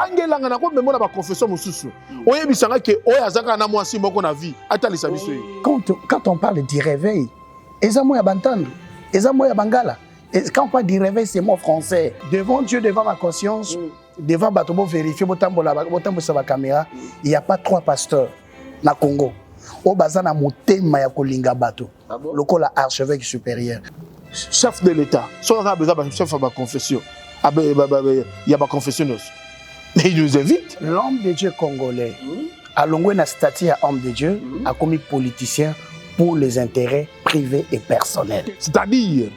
tangelanga na ko memona ba confession mosusu oyebisanga ke oya azaka na mwasi moko na vie atalisa biso. Quand on parle du réveil, ezamo ya bantando, ezamo ya bangala. Quand on parle du réveil, c'est mot français. Devant Dieu, devant ma conscience, devant Batobo vérifier la caméra, il n'y a pas 3 pasteurs na Congo. Au bazar na motema ya kolinga bato. Lokola archevêque supérieur. Chef de l'État, si on a besoin de chef de confession, il y a ma confession. Mais il nous invite. L'homme de Dieu congolais, à l'ongoué na statut à homme de Dieu, a commis politicien pour les intérêts privés et personnels. C'est-à-dire,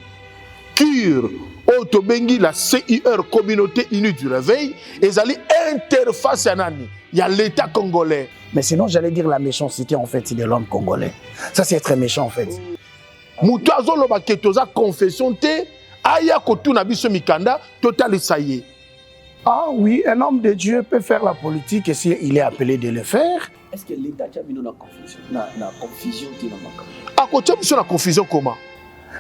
cure, Otobengi, la CIR, Communauté Unie du Réveil, et ils interface à Nani. Il y a l'État congolais. Mais sinon, j'allais dire la méchanceté en fait de l'homme congolais. Ça, c'est très méchant en fait. Moutazo loba ketoza confession te, aya kotuna biso mikanda, total saye. Ah oui, un homme de Dieu peut faire la politique et s'il est appelé de le faire. Est-ce que l'État a mis dans la confusion? À côté de la confusion, comment?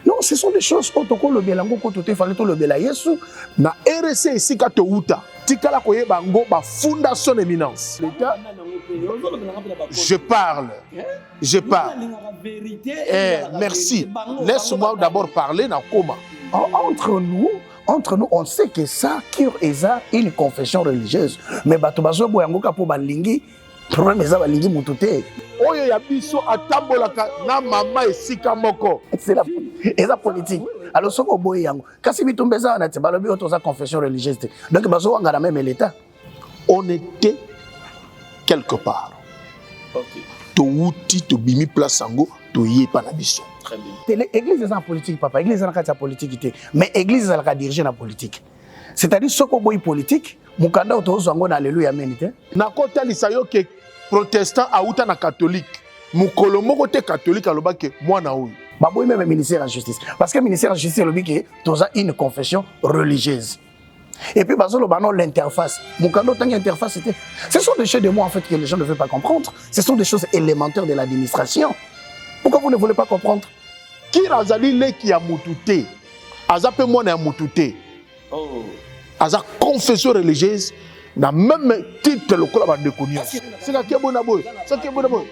Non, ce sont des choses protocole le belango ko toté fallait to le bela Yesu na RC ici ka to uta tikala koye bango ba fondation éminence. L'État je parle. Merci. Laisse-moi d'abord parler na koma. Entre nous, on sait que ça cure eza une confession religieuse. Mais bato bazo boyango ka po balingi problème eza balingi mututé. Oyo ya biso atambolaka na mama esika moko. C'est la politique. Alors ce qu'on boye yango. Kasi bitumbe za na teba lobi otoza confession religieuse. Donc bazo wanga na même l'État. On était quelque part. OK. To wuti to bimi place sango to yepa na biso. Très bien. L'église est en politique papa, l'église est en politique mais l'église est la diriger la politique. C'est-à-dire ce qu'on boye politique, mukanda otozo ngo na alléluia amen te. Na kota lisayo ke protestant auta na catholique. Mukolo moko te catholique aloba ke mwana oyo. Baboy même ministère de la justice parce que le ministère de la justice lobi ke toza une confession religieuse. Et puis bazolo banon l'interface. Mukando tangi interface c'était. Ce sont des choses de moi en fait que les gens ne veulent pas comprendre. Ce sont des choses élémentaires de l'administration. Pourquoi vous ne voulez pas comprendre? Qui razali le ki ya mutute. Aza pe mwana ya mutute. Oh. Aza confession religieuse na même titre le kola ba déconnu. C'est la ki bona boy. C'est ki bona boy.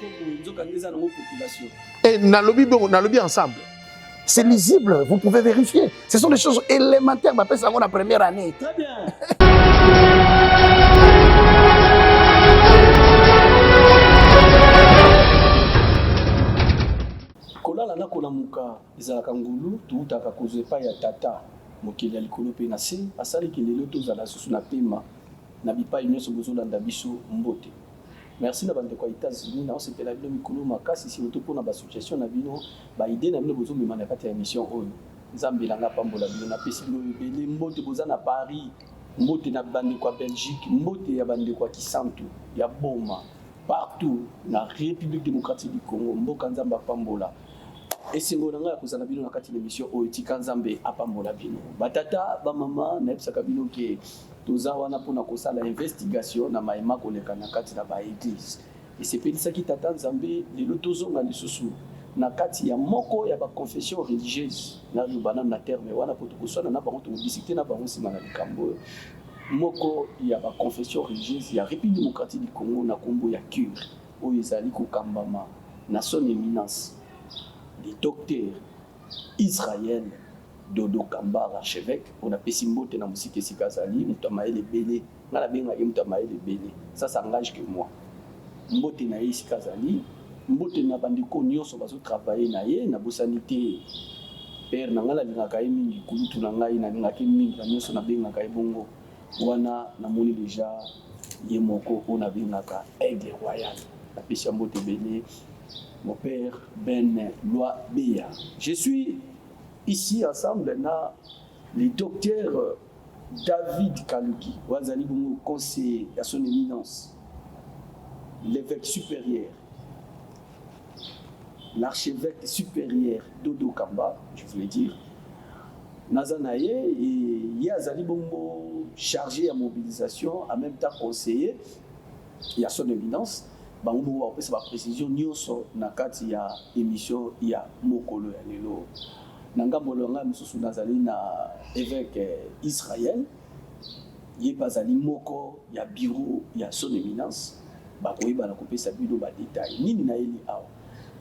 Et nalobi ensemble. C'est lisible, vous pouvez vérifier. Ce sont des choses élémentaires, ma ça la première année. Très bien. Kolala na kolamuka ezalaka ngulu tuutaka kozwe pa ya tata mokili ya likolo mpe na se asali ke lelo tozala susu na pema na bipai nyonso bozolanda biso mbote. Merci na bande kwa États-Unis na osepela bino mikolo makasi si oto pona ba suggestion na bino ba idée na bino bozo mema na kati ya émission oyo nzambe langa pambola bino na pesi bino ebele mbote boza na Paris mbote na bande kwa Belgique mbote ya bande kwa Kisantu ya Boma partout na République démocratique du Congo mboka nzamba pambola esengo na nga kozana bino na kati ya émission oyo tika nzambe apambola bino batata ba mama na ebisaka bino ke toza wana pona kosala investigation na maema koleka na kati na ba église esepelisaki tata nzambe lelo tozonga lisusu na kati ya moko ya ba confession religieuse na rubana na terme wana poto koswana na bango tobisite na bango sima na likambo moko ya ba confession religieuse ya République démocratique du Congo na kombo ya cure oyo ezali kokambama na son éminence le docteur Israël Dodo Kamba archevêque on a pesi mbote na musike sikazali mutamaele bele ngala benga ye mutamaele bele ça s'engage que moi mbote na ye sikazali mbote na bandiko nyonso bazo travailler na ye na bosanité père na ngala lingaka ye mingi kulutu na ngai na lingaka mingi na nyonso na benga ka bongo wana na moni déjà ye moko on a bengaka aigle royal la pesi mbote bele mon père Ben Loi Béa. Je suis ici ensemble na le docteur David Kaluki, wazali bongo conseiller à son éminence, l'évêque supérieur, l'archevêque supérieur Dodo Kamba, je voulais dire. Nazanaye et yazali bongo chargé à mobilisation, en même temps conseiller, et à son éminence. Bango ba pesa ba précision nyonso na kati ya émission ya mokolo ya lelo na ngambo longa misusu nazali na évêque Israël ye bazali moko ya bureau ya son éminence bakoyeba na kopesa bino badetail nini nayeli awa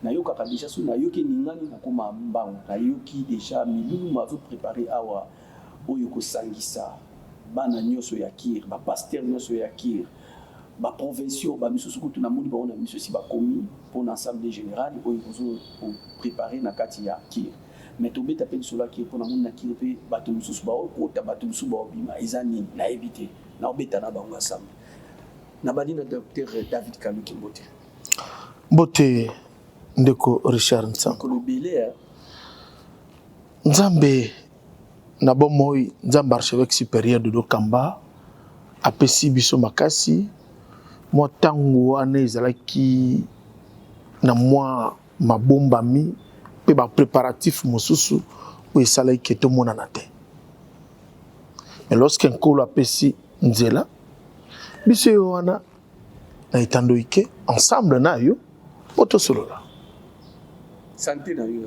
nayokaka déjà so nayoki ningani nakoma mbango nayoki déjà milulu mazo préparé awa oyo kosangisa bana nyonso ya kir bapaster nyonso ya kir baprovinciaux bamisusu kutu namoni bango na miso si bakomi pour l'assemblée générale oyo kozo préparé na kati ya kir mais tobeta mpe lisolo ya kir mpo namoni na kir mpe bato misusu baokota bato misusu baobima eza nini nayebi te naobeta na bango ensemble na bandi na docteur David Kaluki Mbote Mbote ndeko Richard Nsango kolobele Nzambe na bomoi Nzambe archevêque supérieur de Dokamba apesi biso makasi mwa tango wana ezalaki na mwa mabombami pe ba préparatif mosusu oyo esalaki tomonana te mais lorsque nkolo apesi nzela biso yo wana na etando ke ensemble na yo otosolola santé na yo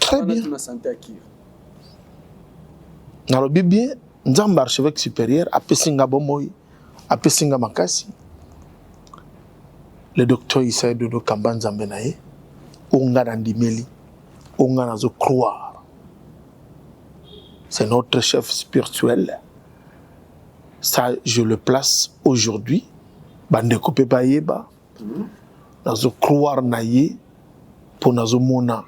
très bien na santé akir nalobi bien Nzambe archevêque supérieur apesi nga bomoi apesi nga makasi le docteur Isaïe Dodo Kamba Nzambe na ye onga na ndimeli onga nazo croire c'est notre chef spirituel ça je le place aujourd'hui bandeko pe bayeba nazo croire na ye pour nazo mona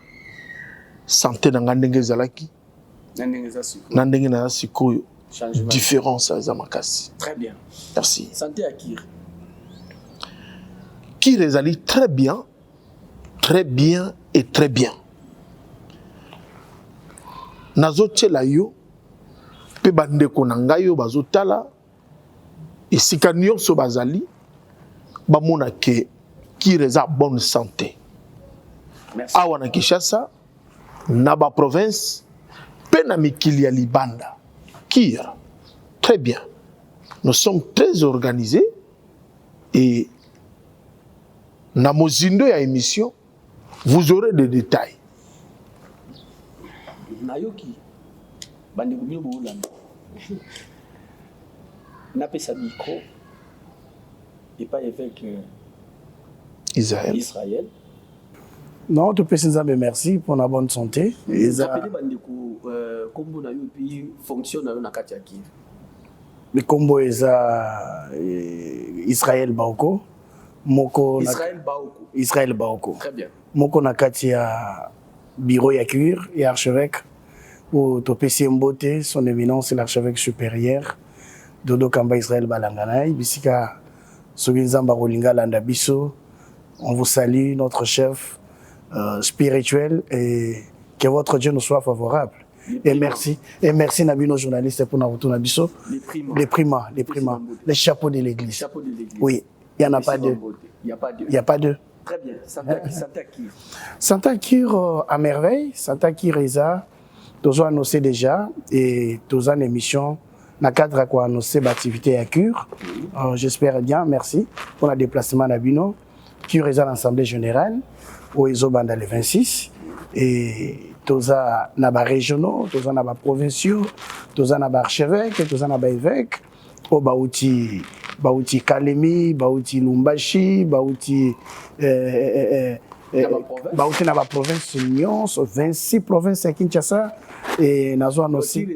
santé na nga ndenge ezalaki na ndenge na sikoyo différence à makasi. Très bien. Merci. Santé à Kir. Kir ezali très bien et très bien. Nazotiela yo pe bandeko na ngai yo bazotala esika nyonso bazali bamona ke Kir eza bonne santé. Merci. Awa na Kinshasa na ba province pe na mikili ya libanda. Kir, très bien. Nous sommes très organisés et na mozindo ya émission, vous aurez des détails. Nayoki, bandeko bino bolanda. Napesa micro et pas avec Israël. Non, tout le merci pour la bonne santé. Vous appelez bandeko combo na yo puis fonction na yo na kati ya Kir. Le combo est Israël Baoko. Moko Israël Baoko. Très bien. Moko na kati ya bureau ya Kir et archevêque pour Topesi Mbote, son éminence l'archevêque supérieur Dodo Kamba Israël Balanganay bisika Soginzamba Rolinga Landa Biso. On vous salue notre chef spirituel et que votre Dieu nous soit favorable. Et merci Nabino journaliste pour nous retourner biso. Les primas, les chapeaux de l'église. Oui, il y en a pas deux. Il y a pas deux. Très bien. Santa Kir. Santa Kir à merveille. Santa Kir Eza, tous annoncé déjà et tous en émission. Na cadre quoi annoncer l'activité à Kir. J'espère bien. Merci pour le déplacement Nabino. Kir Eza l'assemblée générale au Iso Banda le 26 et toza naba régionaux, toza naba provinciaux, toza naba archevêque, toza naba évêque, au bauti Kalemi, bauti Lumbashi, bauti naba province Union, 26 provinces à Kinshasa et nazo aussi.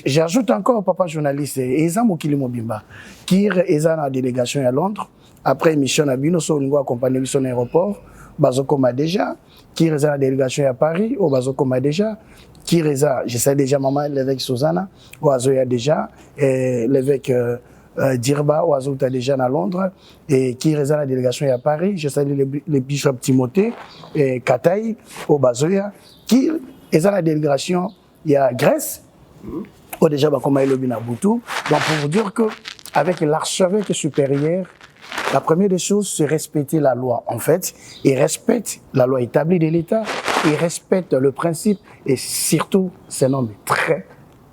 J'ajoute encore papa journaliste Eza Mokili Mobimba, Kir Eza na délégation à Londres. Après émission à Bino, so lingo accompagné son aéroport, Bazokoma déjà, qui réside la délégation à Paris, au Bazokoma déjà, qui réside, je sais déjà maman l'évêque Susanna, au Azoya déjà, et l'évêque Dirba, au Azoya déjà à Londres, et qui réside la délégation à Paris, je sais le bishop Timothée, et Kataï, au Bazoya, qui réside la délégation à Grèce, au déjà Bakoma Elobina Boutou, donc pour vous dire que avec l'archevêque supérieur, la première des choses, c'est respecter la loi, en fait. Il respecte la loi établie de l'État, il respecte le principe et surtout, c'est un homme très,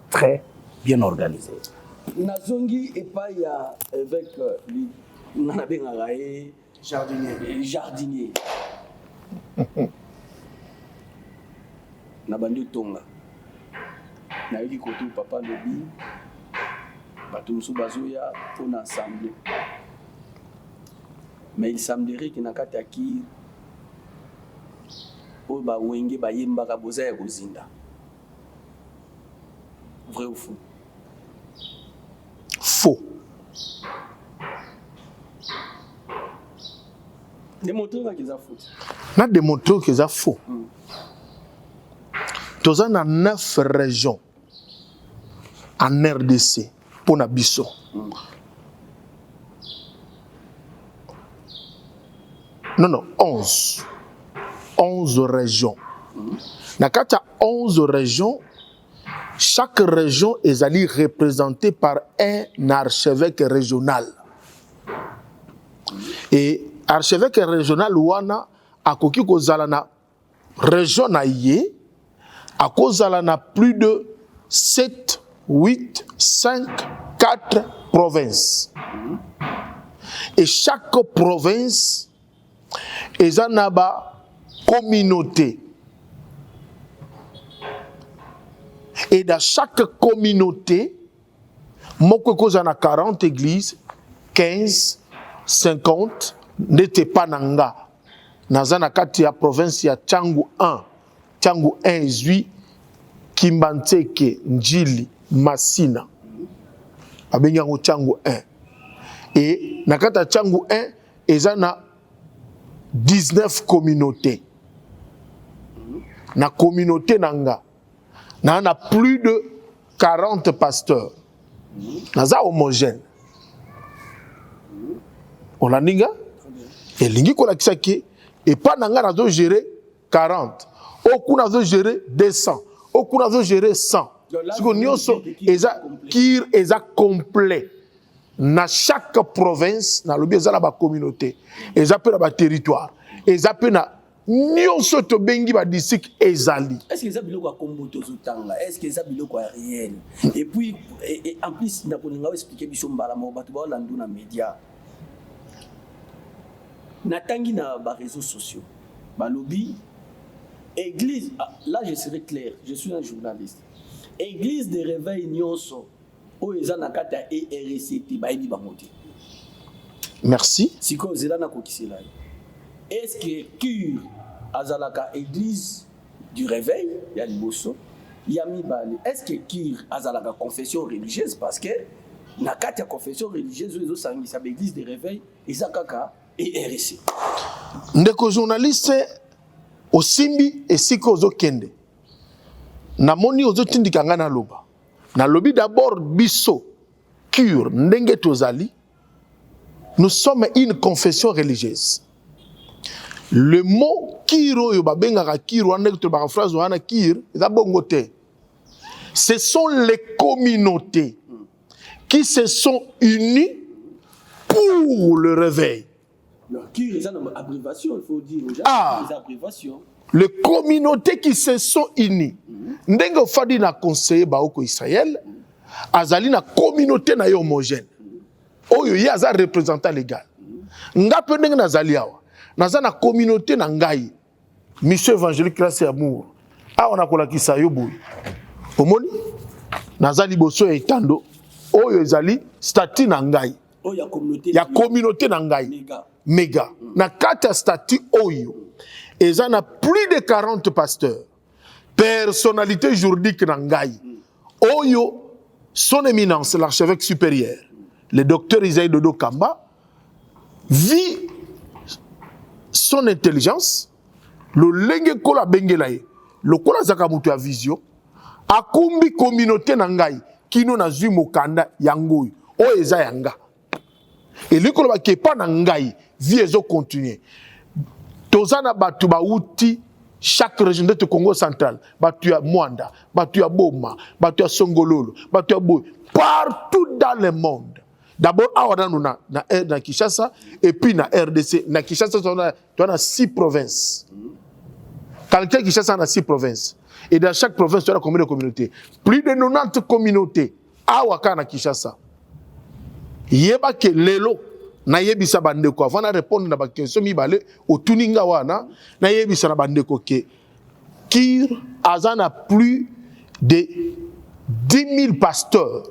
très bien organisé. Nazongi et pas il y a avec jardinier. Nabandi Tonga. Naïki Koto, papa Lobi, bato mosusu bazoya mpona assemblée. Mais il semblerait que na kati ya Kir oyo bawenge bayembaka boza ya kozinda. Vrai ou faux? Faux. Démontrer que c'est faux. Na démontrer que c'est faux. Toza na 9 régions en RDC pour na biso. Non, 11. 11 régions. Na kati 11 régions, chaque région est allée représentée par un archevêque régional. Et archevêque régional wana akoki kozala na région na ye akozala na plus de 7, 8, 5, 4 provinces. Et chaque province est na ba communauté. Et dans chaque communauté, moko kozana 40 églises, 15, 50, n'était pas nanga. Nazana kati ya province ya Tchangu 1, Tchangu 1 ezui Kimbanteke, Njili, Masina. Abenyango Tchangu 1. Et nakata Tchangu 1, ezana 19 communautés. Na communauté nanga. Na a plus de 40 pasteurs. Naza homogène. On l'a ninga? Et lingi kola kisaki et pas nanga nazo gérer 40. Oku nazo gérer 200. Oku nazo gérer 100. Siko nyonso eza Kir eza complet. Na chaque province na lobi eza la ba communauté. Eza pe na ba territoire. Eza pe na nyonso to bengi ba district ezali. Est-ce que ça biloko a kombo tozotanga? Est-ce que ça biloko a réel? Et puis en plus na koninga expliquer biso mbala mo bato ba landu na média. Natangi na ba réseaux sociaux. Ba lobby église, là je serai clair, je suis un journaliste. Église de réveil nyonso o eza na kata RCT ba ebi bangote. Merci. Siko zela na kokisela. Est-ce que Kir azalaka église du réveil, ya liboso, yami bale. Est-ce que Kir azalaka confession religieuse parce que na kati ya confession religieuse ezo sangisa ba église de réveil ezakaka et RC. Ndeko journaliste osimbi esika ozokende. Na moni ozotindika nga na loba. Na lobi d'abord biso Kir ndenge tozali. Nous sommes une confession religieuse. Le mot Kiro yo babengaka Kir wana to ba phrase wana Kir eza bongo te. Ce sont les communautés qui se sont unies pour le réveil. Kir eza une abréviation, il faut dire. Des abréviations. Les communautés qui se sont unies. Ndenge fadi na conseiller baoko Israël, azali na communauté na yo homogène. Oyo ye aza représentant légal. Ngape ndenge nazali awa. Naza na communauté na ngai. Mission évangélique grâce et amour. Awa na kolakisa yo boy. Omoni? Nazali boso etando. Oyo ezali statut na ngai. Oyo ya communauté na ngai. Méga. Na kata statut oyo. Eza na plus de 40 pasteurs. Personnalité juridique na ngai. Oyo son éminence l'archevêque supérieur. Le docteur Isaïe Dodo Kamba vit son intelligence, le lenge kola bengelaye, le kola zakamutu ya vision, akumbi communauté na ngai, kino na zui mokanda yangoy, o eza yanga. Et lui kola kepa na ngai, vie ezo continuer. Tozana batu ba uti, chaque région de Congo central, batu ya Mwanda, batu ya Boma, batu ya Songololo, batu ya Boy, partout dans le monde. D'abord, na Kinshasa, et puis na RDC. Na Kinshasa, on a 6 provinces. Quand Kinshasa, on a 6 provinces. Et dans chaque province, on a combien de communautés? Plus de 90 communautés. Awaka na Kinshasa. Yeba ke lelo, na yebisa bandeko. Avant de répondre à la question, mibale, au tuninga wana, na yebisa na bandeko ke Kir Azan a plus de 10 000 pasteurs.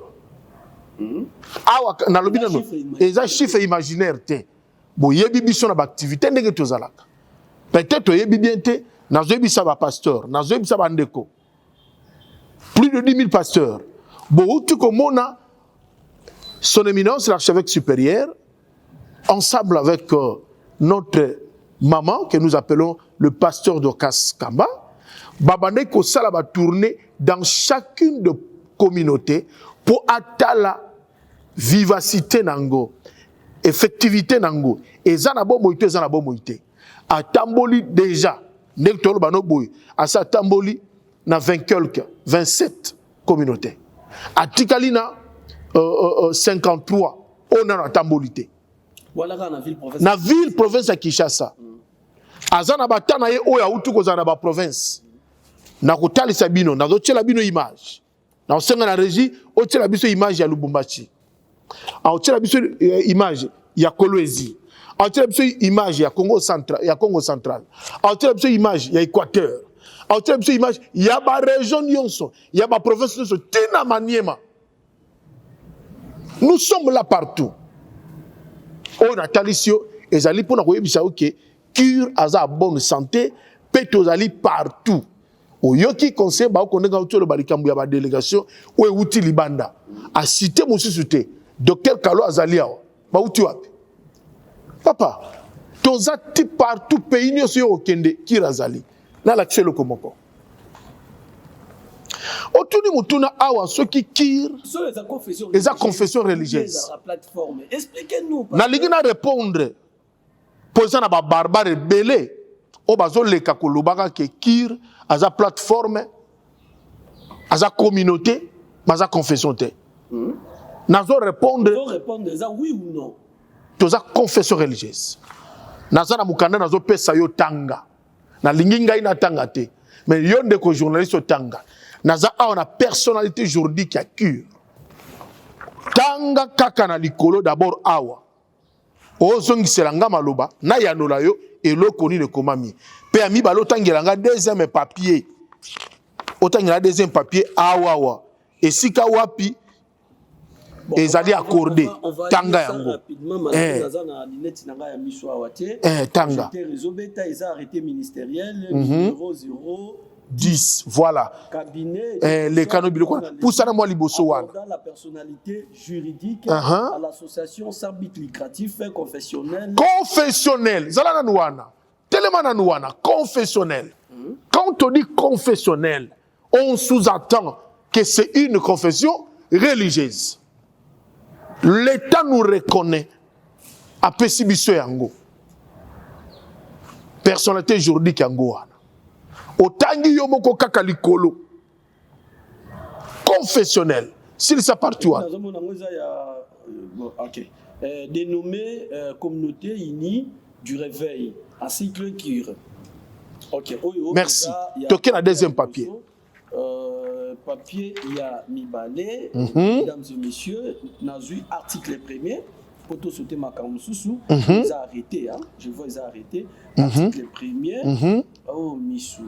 awa nalobi nano eza chiffre imaginaire te boyebi biso na baactivité ndenge tozalaka peut-être oyebi bien te nazoyebisa bapasteur nazoyebisa bandeko plus de 10 000 pasteurs bouti komona son éminence l'archevêque supérieur ensemble avec notre maman que nous appelons le pasteur Dorcas Kamba babande kosala ba tourner dans chacune de communautés pour atala vivacité nango effectivité nango eza na bomoité eza na bomoité atamboli déjà ndek tolo bano boy asa tamboli na 20 quelques 27 communautés atikali na 53 on a tambolité voilà na ville province na ville province ya Kinshasa azana batana ye oya utu kozana ba province na kotalisa bino na zotiela bino image na osenga na régie otiela biso image ya Lubumbashi a otiela biso image ya Kolwezi a otiela biso image ya Congo central a otiela biso image ya Équateur a otiela biso image ya ba région nyonso ya ba province nyonso tina Maniema. Nous sommes là partout. On a talisio et ali pour na koyebisa oké cure aza bonne santé peto ali partout. Oyoki conseil ba konenga utolo balikambu ya ba délégation o euti libanda. A cité mosusu te docteur Kalo azali awa. Ba uti wapi? Papa, toza ti partout pays nyonso yo okende kirazali. Na la tselo komoko. Otuni mutuna awa soki kir les confessions religieuses. Expliquez-nous. Na ligina répondre posant na ba barbare belé o bazo leka kolobaka ke kir aza plateforme aza communauté aza confession te. Nazo répondre oui ou non. Toza confession religieuse. Naza na mukanda nazo pesa yo tanga. Na linginga ina tanga te. Mais yo ndeko journaliste tanga. Naza a una personnalité juridique à cure. Tanga kaka na likolo d'abord awa. Ozongi selanga maloba na yanola yo eloko ni le komami. Pe ami balo tangelanga deuxième papier. Otangela deuxième papier awa. Et sika wapi ezali accordé tanga yango. Tanga. Arrêté ministériel numéro 10, voilà. Cabinet, les canaux biloko. Pour ça, moi, liboso wana. La personnalité juridique à l'association sans but lucratif confessionnel. Confessionnel. Zala nanouana. Tellement nanouana. Confessionnel. Quand on dit confessionnel, on sous-entend que c'est une confession religieuse. L'État nous reconnaît à Pessibiso Yango. Personnalité juridique Yango wana. Otangi yomoko kaka likolo confessionnel s'il s'appartient. OK. Dénommé communauté unie du réveil en cycle cure. OK. Merci. Toquez la deuxième papier. Papier il y a Mibale, mesdames et messieurs, nazu article premier. Poto sauter ma kamususu, ils ont arrêté, hein. Je vois ils ont arrêté. Article premier. Oh Missou.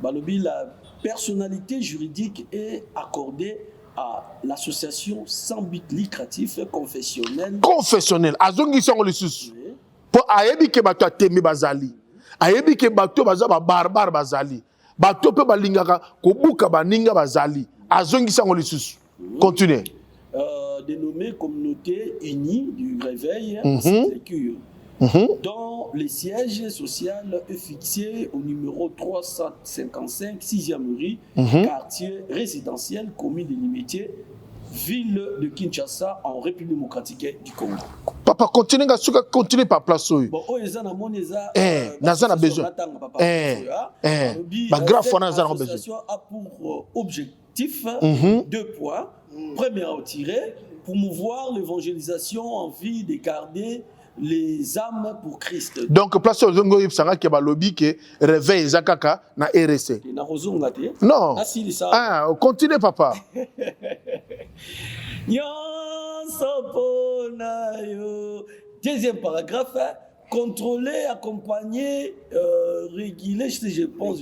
Balobi, la personnalité juridique est accordée à l'association sans but lucratif confessionnel. Confessionnel. Azongi sango le susu. Pour ayebi ke bato atemi bazali. Ayebi ke bato baza ba barbare bazali. Bato pe balingaka kobuka baninga bazali. Azongi sango le susu. Continuez. Dénommée communauté unie du réveil sécure, dont le siège social est fixé au numéro 355 6e rue, quartier résidentiel, commune de Limetier, ville de Kinshasa, en République démocratique du Congo. Papa, continue par place. Bon, Nazana besoin. L'association a pour objectif deux points. Premier à retirer, promouvoir l'évangélisation en vue de garder les âmes pour Christ. Donc, place aux Zongo Yipsanga qui a lobby qui réveille Zakaka na RSC. Non. Ah, continue, papa. Deuxième paragraphe. Contrôler, accompagner, réguler, je pense.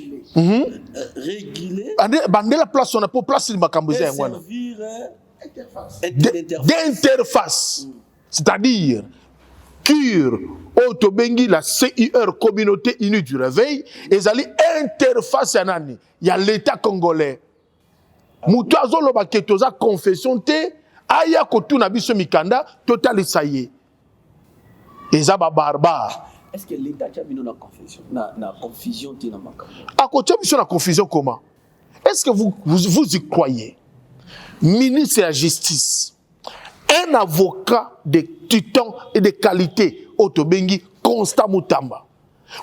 Réguler. Bandé la place, on a pour place il m'a camboué. Servir d'interface. C'est-à-dire, CUR, Otobengi, la CIR, Communauté Unie du Réveil, et zali interface à nani. Il y a l'État congolais. Moutazo loba ketoza confession te, aya kotuna biso mikanda, total saye. Et ça ba barbare. Est-ce que l'État a mis dans la confusion te na makambo? À côté de la confusion comment? Est-ce que vous y croyez? Ministre de la Justice, un avocat de titan et de qualité, Otobengi, Constant Moutamba.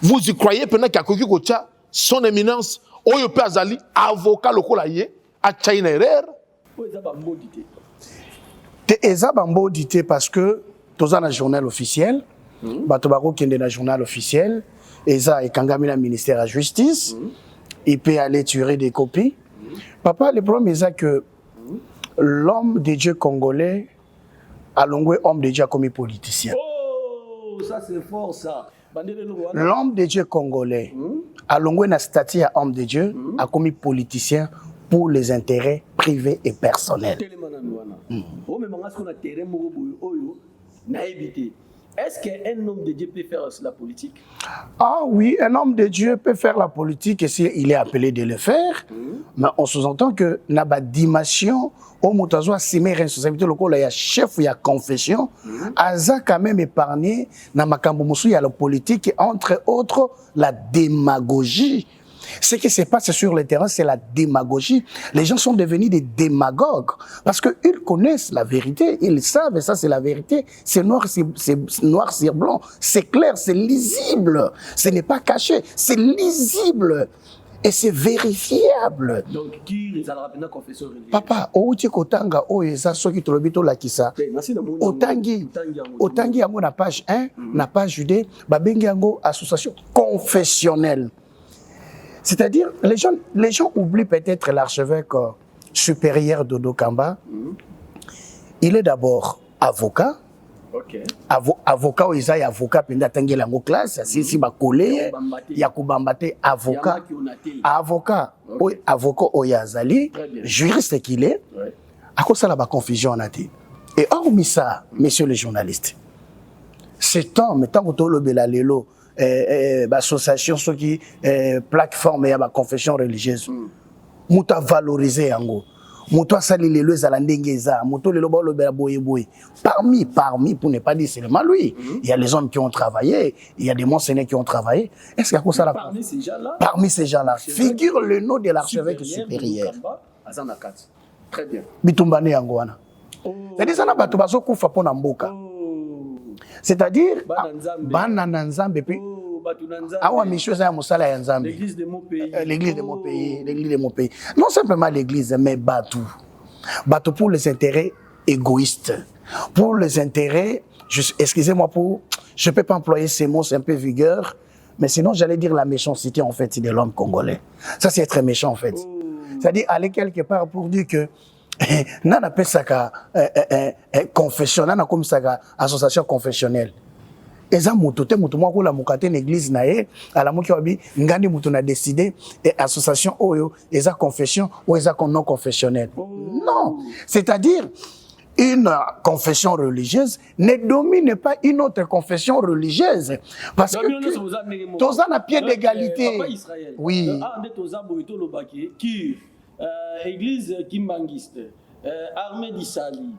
Vous y croyez pendant qu'il y a son éminence, Oyope Azali, avocat local, à China erreur? Eza bambo dité parce que tous dans le journal officiel, Batobako qui est dans le journal officiel, Eza et Kangami le ministère de la Justice, il peut aller tirer des copies. Papa, le problème est que l'homme de Dieu congolais a l'ongoué homme de Dieu comme politicien. Oh, ça c'est fort ça. L'homme de Dieu congolais a l'ongoué na statut à homme de Dieu a comme politicien pour les intérêts privés et personnels. Est-ce qu'un homme de Dieu peut faire la politique? Ah oui, un homme de Dieu peut faire la politique et s'il est appelé de le faire, mais on sous-entend que n'a pas dimension au moutazo a simé responsabilité locale, il y a chef, il y a confession, Aza quand même épargné na makambo musu il y a la politique et entre autres la démagogie. Ce qui se passe sur le terrain, c'est la démagogie. Les gens sont devenus des démagogues parce qu'ils connaissent la vérité, ils savent, et ça c'est la vérité. C'est noir, c'est noir sur blanc, c'est clair, c'est lisible. Ce n'est pas caché, c'est lisible et c'est vérifiable. Donc, qui les a rappelé la confession religieuse? Papa, outi kotanga oyeza soki tolobito la kisa. Otangi yango na page 1, na page 2, babengi yango association confessionnelle. C'est-à-dire, les gens oublient peut-être l'archevêque supérieur Dodo Kamba. Il est d'abord avocat. Okay. Avocat, il est avocat, puis il a tangué la classe. Si ba collé, il y a Koubambate, avocat. Avocat, Oyazali, juriste qu'il est. À cause de la confusion, on a dit. Et hormis ça, messieurs les journalistes, cet homme, tant que tu le lelo, l'association ceux qui plateforme et la confession religieuse muta valoriser yango muta sali lelo ezala ndengeza muto lelo ba lobela boye boye parmi pour ne pas dire seulement lui il y a les hommes qui ont travaillé il y a des monseigneurs qui ont travaillé est-ce qu'il y a ça là parmi ces gens-là figure le nom de l'archevêque supérieur très bien bitumbane yango wana c'est-à-dire ça na bato bazo kufa pona mboka. C'est-à-dire, l'église de mon pays, l'église de mon pays. Non simplement l'église, mais Batou. Batou pour les intérêts égoïstes. Pour les intérêts, excusez-moi je ne peux pas employer ces mots, c'est un peu vigueur, mais sinon j'allais dire la méchanceté en fait de l'homme congolais. Ça c'est très méchant en fait. C'est-à-dire aller quelque part pour dire que nana pesaka confession nana comme ça association confessionnelle eza mutu te mutu moko la mukate l'église nae ala moki wabi ngandi mutu na décider et association oyo eza confession ou eza non confessionnelle. Non, c'est-à-dire une confession religieuse ne domine pas une autre confession religieuse parce que tous en a pied d'égalité. Oui. Église Kimbangiste, Armée d'Issali,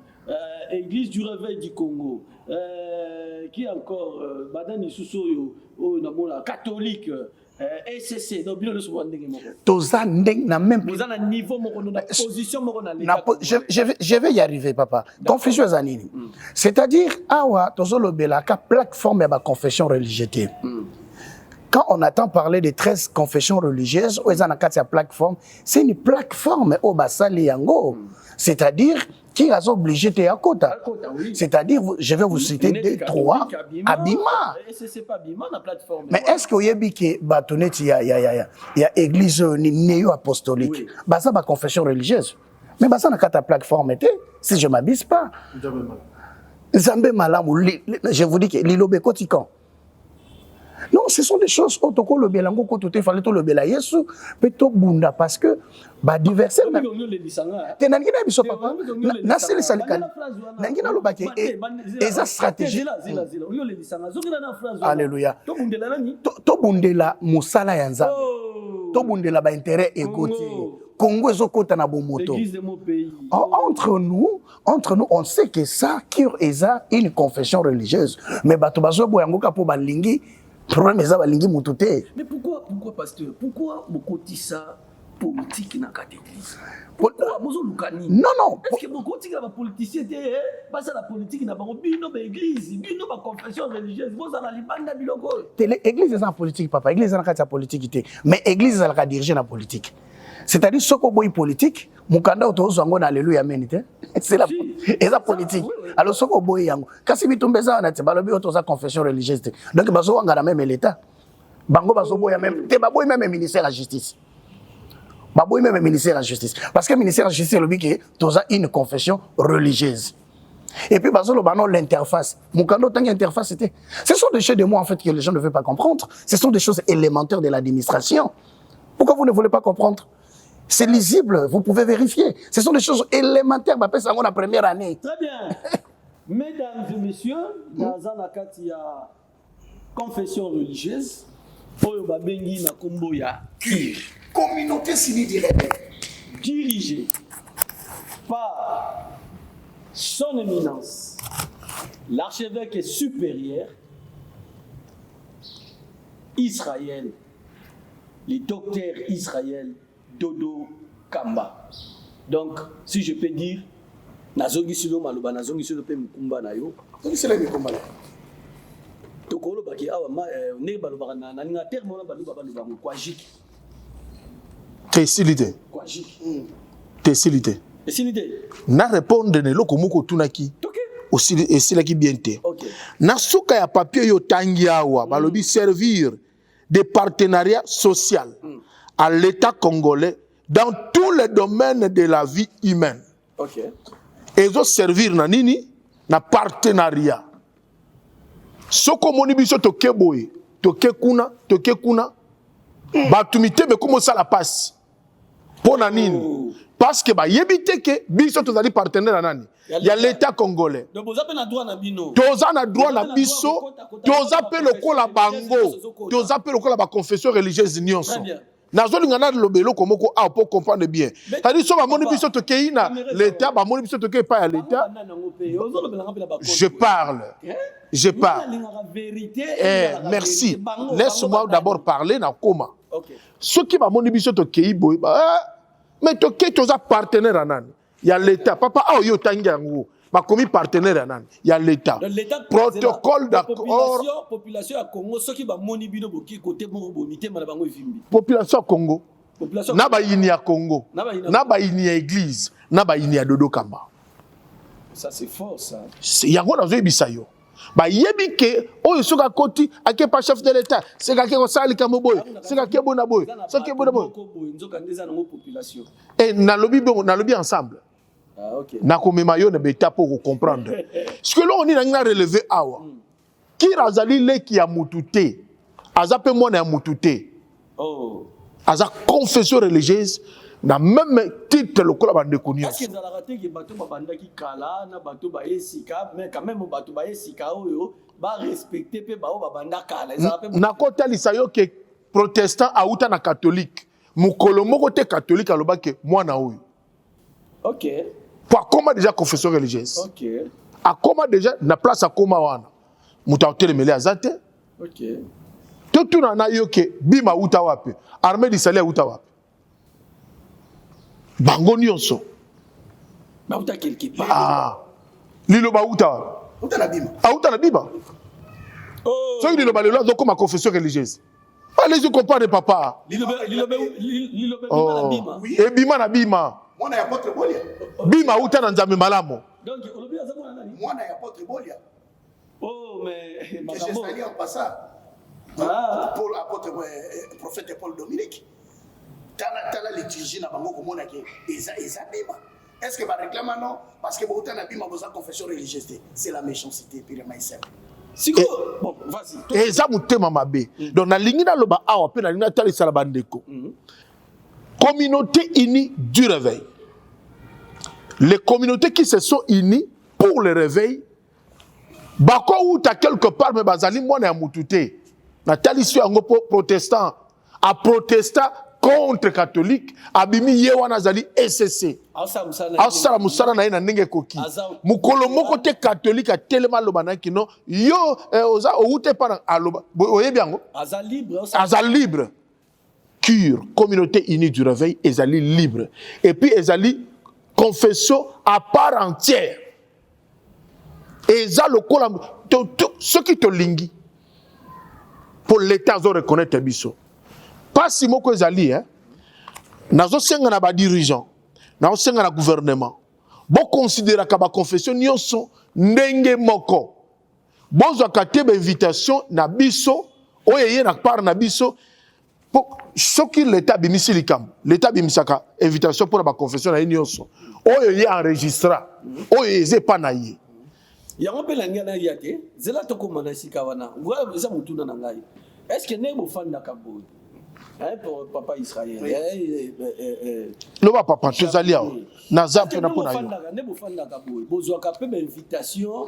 Église du Réveil du Congo, qui encore, Badani Soussoyo, catholique, SCC, donc bien le souvent n'a même niveau position je vais y arriver papa. Confusion zanini. C'est-à-dire awa tozolo belaka plateforme ya ba confession religieuse. Quand on entend parler de 13 confessions religieuses, c'est une plateforme au Basali Yango. C'est-à-dire qui a obligé de Yakota. C'est-à-dire, je vais vous citer 2, 3, Abima. Mais est-ce qu'il y a il y a église néo-apostolique? Ça, c'est confession religieuse. Mais ça, c'est une plateforme, si je ne m'abuse pas. Zambé Malam, je vous dis que l'Ilobe Kotikan. Non, ce sont des choses autoko le belango ko tout fallait tout le bela yesu peto bunda parce que ba diverser na tenangi na biso papa na seli salikani nangi na lobaki eza stratégie alléluia to bundela musala ya nzambe to bundela ba intérêt égotier Congo ezokota na bomoto entre nous on sait que ça cure eza une confession religieuse mais bato bazo boyango ka po balingi problème eza balingi mututé. Mais pourquoi pasteur, pourquoi bokoti ça politique na catégorie? Pourquoi bozo lukani? Non est-ce que bokoti la politicien té pas ça la politique na bango bino ba église bino ba confession religieuse boza na libanda biloko église eza politique papa église eza na kati ya politique té mais église eza la diriger na politique. C'est-à-dire soko boy politique mukanda otozo ngo na alléluia amen té c'est la eza politique alors soko boy yango kasi bitumbeza na te balobi otoza confession religieuse té donc bazo wanga na même l'état bango bazo boya même té baboy même ministère de la justice baboy même ministère de la justice parce que ministère de la justice lobi que toza une confession religieuse et puis bazo lo banon l'interface mukanda tangi interface c'était ce sont des choses de moi en fait que les gens ne veulent pas comprendre ce sont des choses élémentaires de l'administration. Pourquoi vous ne voulez pas comprendre? C'est lisible, vous pouvez vérifier. Ce sont des choses élémentaires. Bah, c'est la première année. Très bien. Mesdames et messieurs, dans la confession religieuse, communauté civile dirigée par son éminence, l'archevêque supérieur Israël, le docteur Israël Dodo Kamba. Donc, si je peux dire, nazongi silo maloba nazongi silo pe mukumba na yo. Nazongi silo mukumba na. Tokolo baki awa ne baloba na ninga terme na baloba kwa jiki. Tessilité. Kwa jiki. Tessilité. Tessilité. Na répondre ne loko moko tunaki. Aussi essilaki bien te. OK. Na suka ya papier yo tangi awa balobi servir des partenariats sociaux à l'État congolais dans tous les domaines de la vie humaine. OK. Et zo servir na nini na partenariat. Soko moni biso toke boye, toke kuna, batumite be komo ça la passe. Pona nini? Parce que ba yebite ke biso tozali partenaire nani? Il y a l'État congolais. Donc vous avez na droit na bino. Toza na droit na biso, toza pe lokola bango, toza pe lokola ba confession religieuse nyonso. Très bien. Nazolinga na lobelo komoko a pour comprendre bien. C'est-à-dire so ba moni biso to keina l'État, ba moni biso to ke pas à l'État. Je parle. Merci. Laisse-moi d'abord parler na koma. OK. Ce qui ba moni biso to kei boy mais to ke toza partenaire nan. Il y a l'État. Papa a yo tangi yango. Ba komi partenaire nan. Il y a l'État. Protocole d'accord. Population à Congo ceux qui ba moni bino boki côté mo bonité mala bango vimbi. Population Congo. Na ba ini ya Congo. Na ba ini ya église. Na ba ini ya Dodo Kamba. Ça c'est fort ça. Yango na zo ebisa yo. Ba yebi ke oyo soka koti ake pas chef de l'État. C'est ka ke ko sali ka moboy. C'est ka ke bona boy. C'est ke bona boy. Et na lobi ensemble. Ah, OK. Na komema yo na beta pour comprendre. Ce que l'on est na relevé awa. Ki razali le ki ya mutute. Azape mona ya mutute. Oh. Aza confession religieuse na même titre le kola bande konyo. Est-ce que za raté que bato babanda ki kala na bato ba esika mais quand même bato ba esika oyo ba respecter pe ba o babanda kala. Na kota lisayo ke protestant auta na catholique. Mukolo moko te catholique aloba ke mwana oyo. OK. Pour comment déjà confession religieuse. OK. A comment déjà na place a koma wana. Muta hotelemele azate. OK. Tout na yo ke bima uta wapi. Armée d'Israël uta wapi. Bango nyonso. Ba uta quelque part. Ah. Lilo ba uta. Uta na bima. Ah uta na bima. Oh. So lilo ba lelo donc comme confession religieuse. Allez-y comprendre papa. Lilo bima na bima. Et bima na bima. Mwana ya Apotre Bolia. Bima uta na nzambe malamo. Donc olobi azamona nani? Mwana ya Apotre Bolia. Oh mais makambo. Je en passant. Ah. Paul apôtre prophète Paul Dominique. Tala liturgie na bango komona ke eza bima. Est-ce que ba réclame non parce que bota na bima boza confession religieuse c'est la méchanceté purement et simple. Bon, vas-y. Et ça mutema mabe. Donc na lingi na loba awa pe na lingi na tali sala bandeko. Communauté unie du réveil. Les communautés qui se sont unies pour le réveil, bako ou ta quelque part mais bazali mwana ya mutute. Na tali su yango protestant, a protestant contre catholique, abimi yewana zali SSC. Asala musala na ina ndenge koki. Mukolo moko te catholique a tellement lobana kino yo oza oute para aloba. Oyebi yango? Azal libre. Cure, communauté unie du réveil, ezali libre. Et puis ezali confession à part entière. Et ça le kola ceux qui te lingi pour l'état zo reconnaître biso. Pas si moko ezali hein. Nazo senga na ba dirigeant, nazo senga na gouvernement. Bo considérer ka ba confession nyonso ndenge moko. Bozo katebe invitation na biso, oyeye na part na biso. Ce qui l'État bimisi likam, l'État bimisaka invitation pour la confession na nyonso. Oyeye enregistra, oyeze pa na ye. Yango pe la ngana yate, zela to komanda sikawana. Ngwa eza mutuna na ngai. Est-ce que ne mo fanda kabo? Pour papa Israël. Le papa tozali awo. Naza pe na pona yo. Ne mo fanda kabo. Bozwa ka pe invitation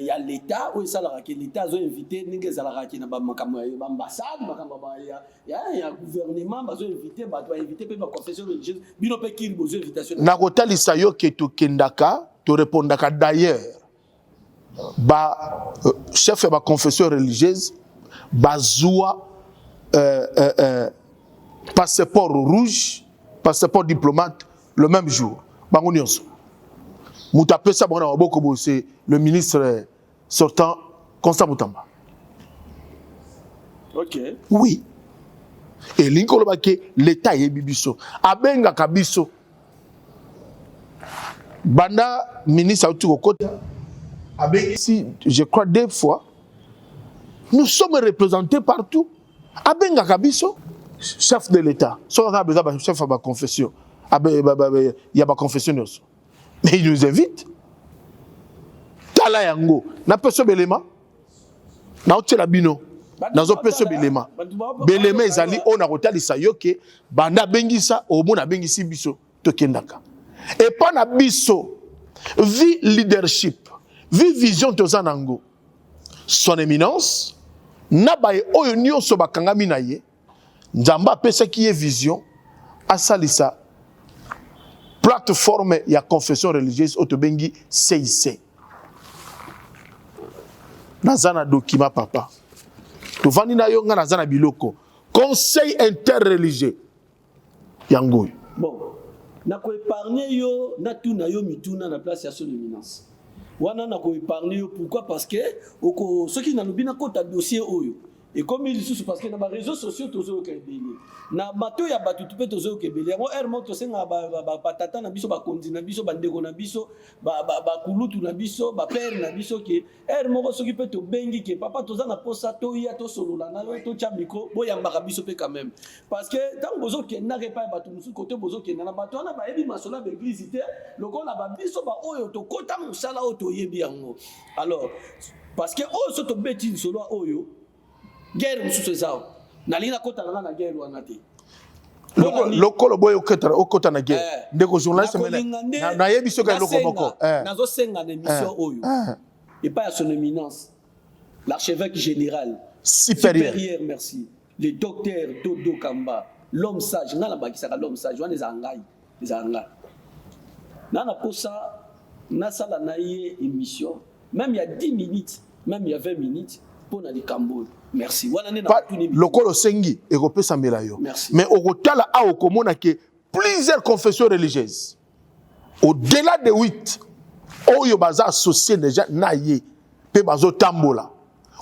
ya l'État ou ça la que l'État zo invité ninge za la ki na ba makamo ya ambassade makamo ba ya gouvernement bazo invité ba to invité pe ba confession religieuse bino pe ki bozo invitation. Na kotalisa yo ke to kendaka to répondaka d'ailleurs. Ba chef ba confession religieuse bazua passeport rouge, passeport diplomate le même jour. Bango nyonso. Moutape ça bona boko c'est le ministre sortant Constant Moutamba. OK. Oui. Et linkolo bake l'état yebi biso. Abenga kabiso. Banda ministre auti kokota. Ici, je crois 2 fois, nous sommes représentés partout. Abenga Kabiso, chef de l'État, chef de la confession, il y a ma confession. Mais il nous invite. Tala yango, na peso belema, na otela bino, na zo peso belema. Belema ezali on a rotali sa yoke, banda bengisa, omona bengisi biso, tokendaka. Et pas na biso, vie leadership. Vi vision tozanango. Son éminence, nabaye oyo nyonso bakangami na ye, nzamba pesa ki ye vision, asalisa plateforme ya confession religieuse otobengi CIC. Nazana document papa. Tovandi na yo nga nazana biloko. Conseil interreligieux. Yango. Bon, na ko épargner yo na tuna yo mituna na place ya son éminence. Wana na ko épargner yo pourquoi parce que ceux qui na lobina kota dossier oyo et comme ils sont parce que na ba réseaux sociaux tozo kebeli na bato ya batu tupe tozo kebeli mo ermo to senga ba tata na biso ba kondi na biso ba ndeko na biso ba kulutu na biso ba père na biso ke ermo ko soki pe to bengi ke papa toza na posa to ya to solola na to chamiko boya mbaka biso pe quand même parce que tant bozo ke na repa batu musu côté bozo ke na bato na ba ebi masola ba église te loko na ba biso ba oyo to kota musala o to yebi yango alors parce que o so to beti solo oyo guerre mususu zao nalina kota na guerre wana te lokolo boyo okota na guerre ndeko journaliste na yebi soka loko moko nazo senga na émission oyo et pas à son éminence l'archevêque général supérieur merci le docteur Dodo Kamba l'homme sage ngala bakisaka l'homme sage wana ezanga na posa na sala na ye émission même il y a 10 minutes même il y a 20 minutes pour na likambo. Merci. Lokolo sengi et repesa melayo. Mais au rotala a okomona que plusieurs confessions religieuses au-delà de 8 oyo baza associé déjà na ye pe bazo tambola.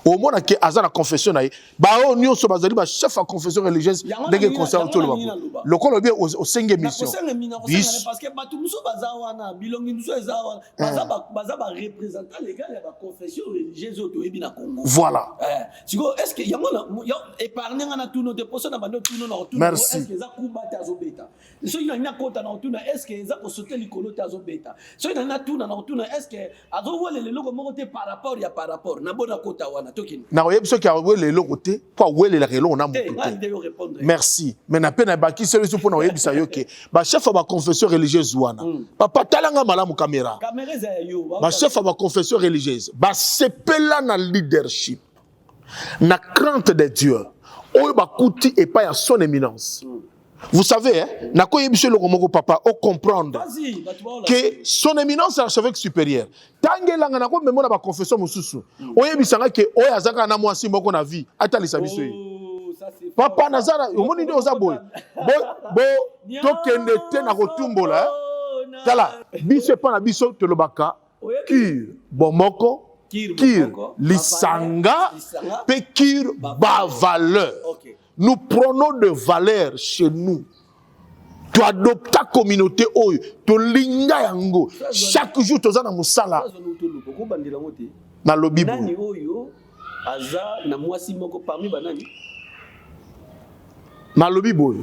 Au moment que azana confession na ye ba o nyonso bazali ba chef à confession religieuse ndenge conseil tout le monde. Lokolo bien au sengi mission. Parce que batu muso baza wana bilongi muso ezawa baza ba représenter les gars ya ba confession religieuse auto ebi na Congo. Voilà. Est-ce que yango épargner na tout notre personne na bando tout non est-ce que za kuba ta zobeta soki na kota na otuna est-ce que eza ko sauter likolo te azobeta soki na tuna na otuna est-ce que azowolela eloko moko te par rapport na bona kota wana tokini na oyebi soki awelela eloko te po awelelaka eloko na motu te. Merci. Mais na pe na bakisi biso mpo na oyebisa yo ke bachef ya baconfession religieuse wana papa talanga malamu caméra bachef ya baconfession religieuse basepela na leadership na crainte de Dieu oyo bakuti epai ya son éminence. Vous savez, hein, na ko yebishe loko moko papa o comprendre que son éminence est l'archevêque supérieur. Tangelanga na ko memona ba confession mususu. O yebisanga ke o yazaka na mwasi moko na vie atalisa biso yi. Papa nazara omoni nde oza boy. Bo to kende te na kotumbola. Tala biso pa na biso to lobaka kir bomoko kir lisanga pe kir ba valeur. Nous prenons de valeur chez nous. Tu adoptes ta communauté, tu linga yango. Chaque jour, tu as un moussala. Na lobby. Na lobby boy.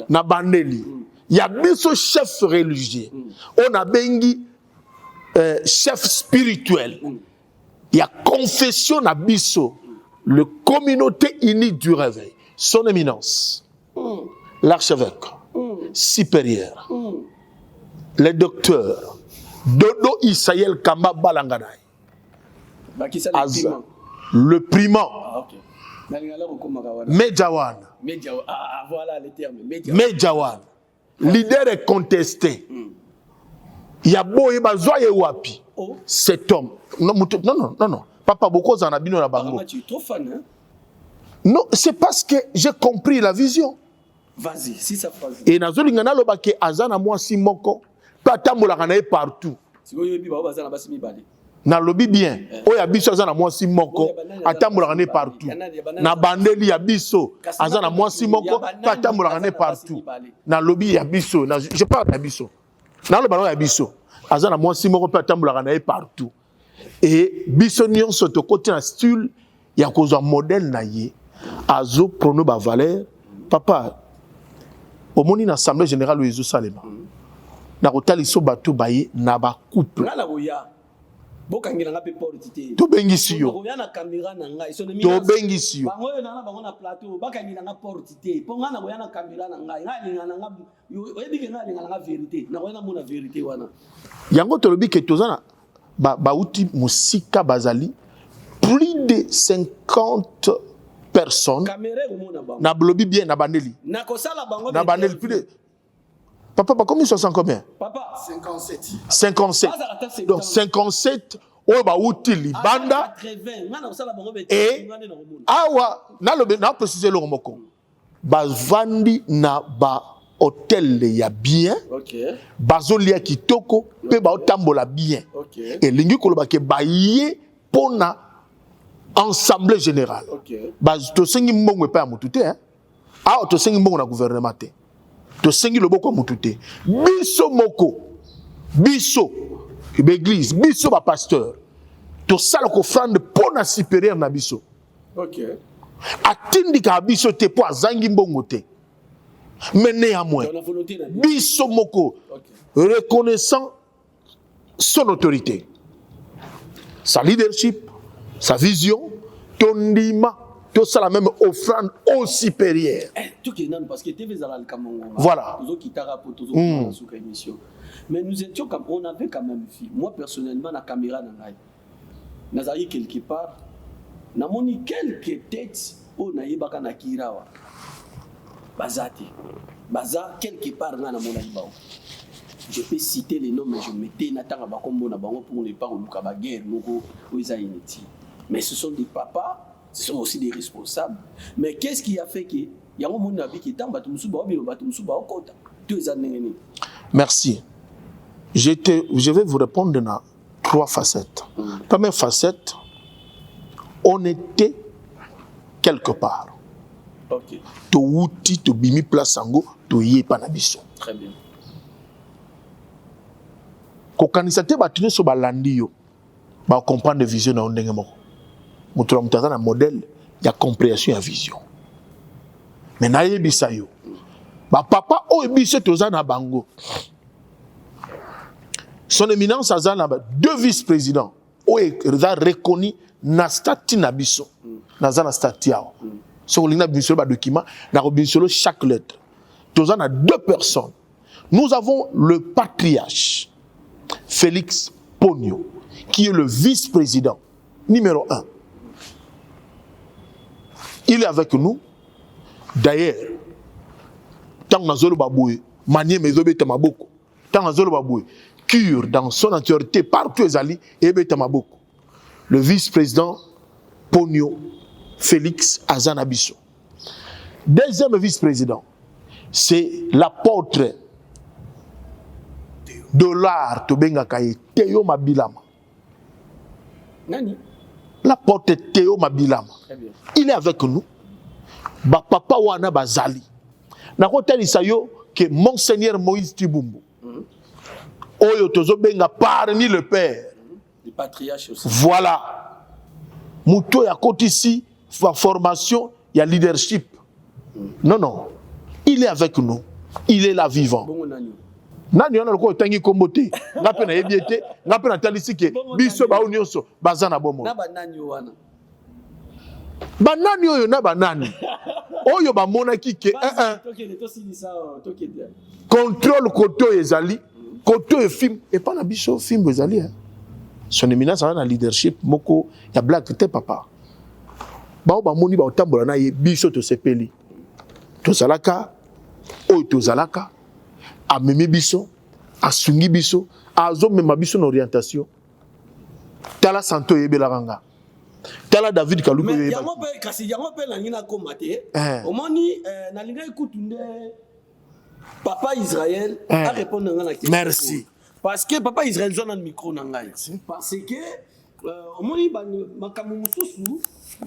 Na bandeli. Il y a biso chef religieux. On a bengi chef spirituel. Il y a confession na biso. Le communauté unie du réveil. Son éminence, l'archevêque supérieur, le docteur, Dodo Isaïel Kamba Balanganay, le primant, Medjawan, voilà le terme, Medjawan, leader est contesté. Il y a beau et bazoye wapi, cet homme. Non. Papa Boko Zanabino la bango. Tu es trop fan, hein? Non, c'est parce que j'ai compris la vision. Vas-y, si ça phrase. Et nazolingana lobake azana mwasi moko patambola kana partout. Si vous yobi ba bazana basimi bali. Na lobi bien. Oya biso azana mwasi moko atambola kana partout. Na bandeli ya biso azana mwasi moko patambola kana partout. Na lobi ya biso, je parle ya biso. Na lo balo ya biso azana mwasi moko patambola kana partout. Et biso nyonso to côté na style ya kozwa modèle na ye. Azo prono ba valeur papa omoni na assemblée générale o Yesu Salema na kotali so bato baye na ba couple na boya bokangela nga pe portité to bengisi yo boya na caméra na ngai so to bengisi yo bango na bango na plateau bakangela nga portité po nga na boya na caméra na ngai nga na nga oyebi ke nga na vérité na boya na mona vérité wana yango to lobi ke tozana ba uti musika bazali plus de 50 personnes na blobi bien na bandeli na bandeli plus de papa pas combien 60 combien papa 57 donc 57 o ba uti libanda et awa na lobi na préciser le moko ba vandi na ba hôtel ya bien bazolia kitoko pe ba otambola bien et lingi koloba ke ba ye pona Assemblée générale. To sengi mbongo pa mutute hein. Ah to sengi mbongo na gouvernement te. To sengi loboko mutute. Biso moko. Biso l'église, biso ba pasteur. To sala ko offrande pona supérieur na biso. Atindi ka biso te po azangi mbongo te. Mais néanmoins biso moko reconnaissant son autorité. Sa leadership, sa vision, ton ndima, tout ça la même offrande au supérieur. Voilà. Mais nous étions comme, on avait quand même vu. Moi personnellement, la caméra n'a quelque part, n'a moni quelques têtes au naïbaka na kirawa. Bazati. Baza quelque part na mon naïbao. Je peux citer les noms, mais je mettais Nathan Abakombo na bango pour ne pas reluka ba guerre moko oza initi. Mais ce sont des papas, ce sont aussi des responsables. Mais qu'est-ce qui a fait que yango mon nabi qui tamba tumusu ba obilo ba tumusu ba okota. Merci. Je vais vous répondre dans 3 facettes. Première facette, on était quelque part. OK. To wuti to bimi place sango to yé panabiso. Très bien. Ko kanisate batune so balandi yo. Ba comprendre vision na ndenge moko. Mutura mutaza na modèle ya compréhension ya vision. Mais na yebisa yo. Ba papa o biso toza na bango. Son éminence a deux vice-présidents. O eza reconnu na statut na biso. Na za na statut yao. So lina biso ba document na biso chaque lettre. Toza na deux personnes. Nous avons le patriarche Félix Pogno, qui est le vice-président numéro 1. Il est avec nous. D'ailleurs, tant que nous avons manié mes obétés maboko, tant que nous avons cure dans son entièreté partout les alliés et obétés maboko. Le vice-président Pogno Félix Azanabiso. Deuxième vice-président, c'est l'apôtre de l'art Tobenga Kaye, Théo Mabilama. Nani? L'apôtre Théo Mabilama. Il est avec nous. Ba papa wana bazali. Na kote lisayo que Monseigneur Moïse Tibumbu. Oyo tozo benga parmi le père. Le patriarche aussi. Voilà. Muto ya kote ici, formation, il y a leadership. Non, non. Il est avec nous. Il est là vivant. Bon, nani? Nani on a le ko tangi kombote. Ngape na yebiete, ngape na talisike. Biso ba onyoso, bazana bomo. Na ba nani wana? Banani oyo na banani. Oyo ba monaki ke contrôle koto ezali, koto e film et pas na biso film ezali hein. Son éminence a un leadership moko ya black te papa. Ba ba moni ba otambola na ye biso to sepeli. To salaka oyo to zalaka amemi biso, asungi biso, azo mema biso na orientation. Tala santo yebela ranga. Tala David Kaluko yebela. Mais yango pe kasi yango pe na ngina komate. Omoni na linga ekutunde papa Israël a répondre na question. Merci. Parce que papa Israël zona micro na ngai. Parce que omoni ba makamu mususu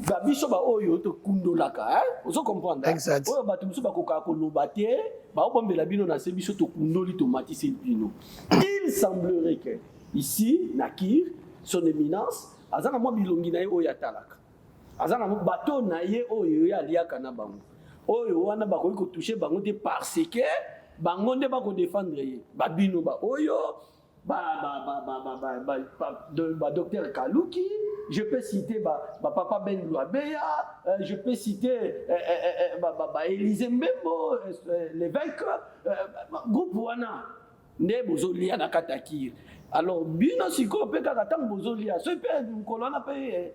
ba biso ba oyo to kundolaka hein. Ozo comprendre. Exact. Oyo ba mususu ba koka ko lobate ba obombela bino na se biso to kundoli to matisi bino. Il semblerait que ici Nakir son éminence azana mo bilongi na ye oyo atalaka. Azana mo bateau na ye oyo ya liaka na bango. Oyo wana ba ko toucher bango te parce que bango nde ba ko défendre ye. Ba bino ba oyo docteur Kaluki, je peux citer papa Ben Louabeya, je peux citer Élisée Mbembo, l'évêque, groupe wana, ne bozolia na katakir. Alors, bino siko pe kaka bozolia, ce père du colonna pe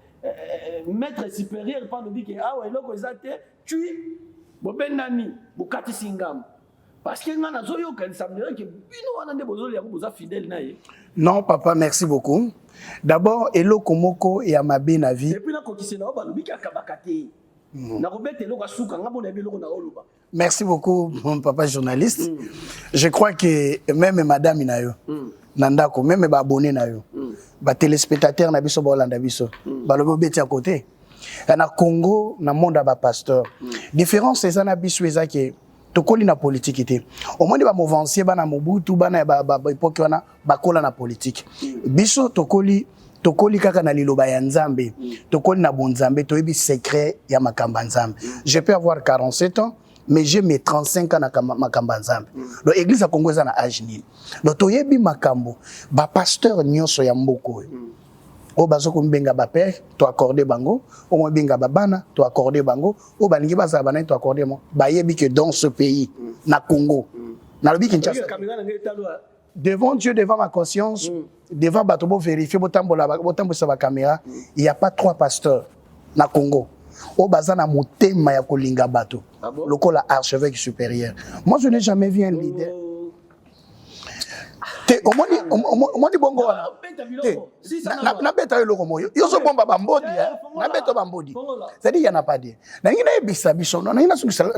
maître supérieur par le dit que ah ouais loko ezate tu bobenani bukati singam. Parce que il semblerait que vous êtes fidèle. Non, papa, merci beaucoup. D'abord, Elo Komoko et Amabe Navi. Merci beaucoup, mon papa journaliste. Je crois que même madame Inayo, Nandako, même les abonnés Nayo, les téléspectateurs Nabiso Bolanda Biso, Balobo Beti à côté. Dans le Congo, dans le monde, il y a pasteur. Différence, c'est ça, que tokoli na politique ite omoni ba movancier bana Mobutu bana ba époque wana bakola na politique biso tokoli kaka na liloba ya Nzambe tokoli na bonzambe toyebi secret ya makamba Nzambe. Je peux avoir 47 ans mais j'ai mes 35 ans na makamba Nzambe. Donc église ya Congo eza na âge nini donc toyebi makambo ba pasteur nyonso ya mboko o bazoko mbenga ba père to accorder bango o mo benga ba bana to accorder bango o balingi baza bana to accorder mo bayebi que dans ce pays na Congo na lobi Kinshasa devant Dieu devant ma conscience devant batobo vérifier botambola botambosa ba caméra il y a pas 3 pasteurs na Congo o baza na motema ya kolinga bato lokola archevêque supérieur. Moi je n'ai jamais vu un leader omoni bongo wana na beta yo loko moyo yo so bomba bambodi na beto bambodi c'est dit il y en a pas dit na ngina ebisa biso na ngina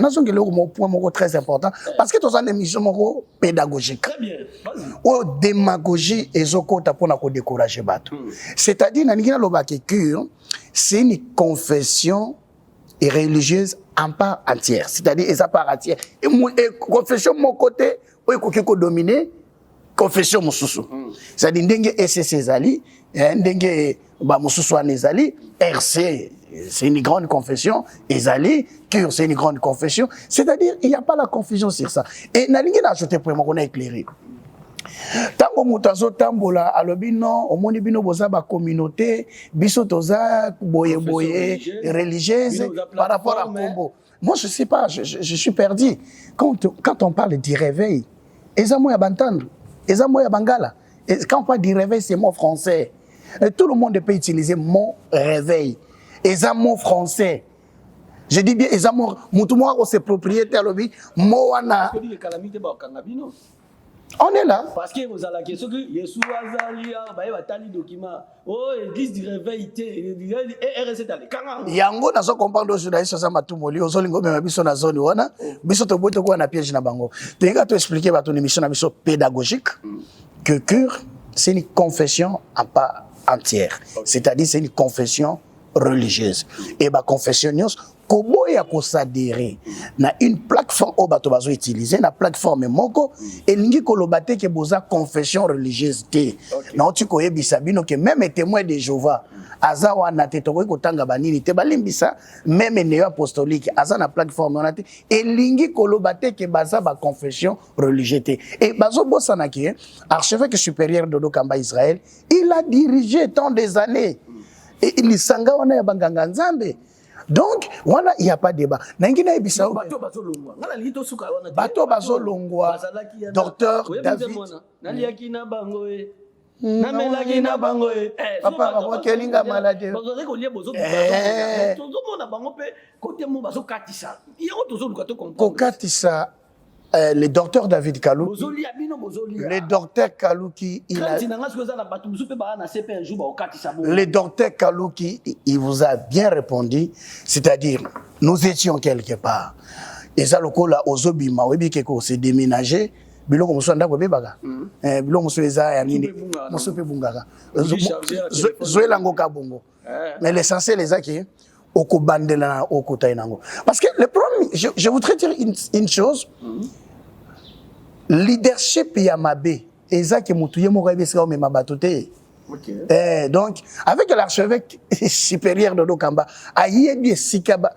sungela ko point moko très important parce que tous en émission moko pédagogique très bien vas-y o démagogie ezokota pona ko décourager bato c'est-à-dire na ngina loba que c'est une confession et religieuse en part entière, c'est-à-dire esa part entière et confession mon côté o ko dominer confession mususu c'est-à-dire ndenge SC ezali ndenge ba mususu anezali RC c'est une grande confession. Ezali, cure, c'est une grande confession. C'est-à-dire, il n'y a pas la confusion sur ça. Et Nalingi n'a ajouté pour moi qu'on a éclairé. Tango mutazo tambola alobi non omoni bino boza ba communauté biso toza boye boye religieuse par rapport à Kombo. Moi je sais pas, je suis perdu. Quand on parle du réveil, ezamo ya bantando, ezamo ya bangala. Quand on parle du réveil, c'est mot français. Et tout le monde peut utiliser mot réveil. Ezamo français. Je dis bien ezamo mutumo ko c'est propriétaire lobi mo wana. On est là. Parce que vous avez la question que Yesu Azalia, Batali document, oh, église du réveil, RSC dans les canards. Yango na so comprendre journaliste ça matumoli ozolingo mema biso na zone wana biso to boto ko na piège na bango. Tenga to expliquer ba ton émission na biso pédagogique que cure c'est une confession à part entière. C'est-à-dire c'est une confession religieuse. Et ba confessionniste comment ya ko s'adhérer na une plateforme au bato bazo utiliser na plateforme moko et lingi ko lobate ke boza confession religieuse té na tu ko yebisa bino ke même témoin de Jéhovah aza wana te to ko tanga banini te balimbisa même néo apostolique aza na plateforme wana te et lingi ko lobate ke baza ba confession religieuse té et bazo bosana ki archevêque supérieur de Kamba Israël il a dirigé tant des années et il sanga wana ya banganga nzambe. Donc, il n'y a pas de débat. Bato bazo longwa, docteur David. Papa, kelinga malade. Kokatisa. Le docteur David Kalou, le docteur Kalou qui le docteur Kalou qui il vous a bien répondu, c'est-à-dire nous étions quelque part. Et ça le coup là aux obima, oui bien que c'est déménagé. Bilo comme ça ndako bebaga. Bilo musweza ya nini? Musope bungaka. Zoelango kabongo. Mais l'essentiel les aki okobandela okotainango. Parce que le problème, je voudrais dire une chose. Leadership Yamabe, Ezaki Moutouye Mourabeska Mema Batote. Donc, avec l'archevêque supérieur de Dokamba, Ayebe Sikaba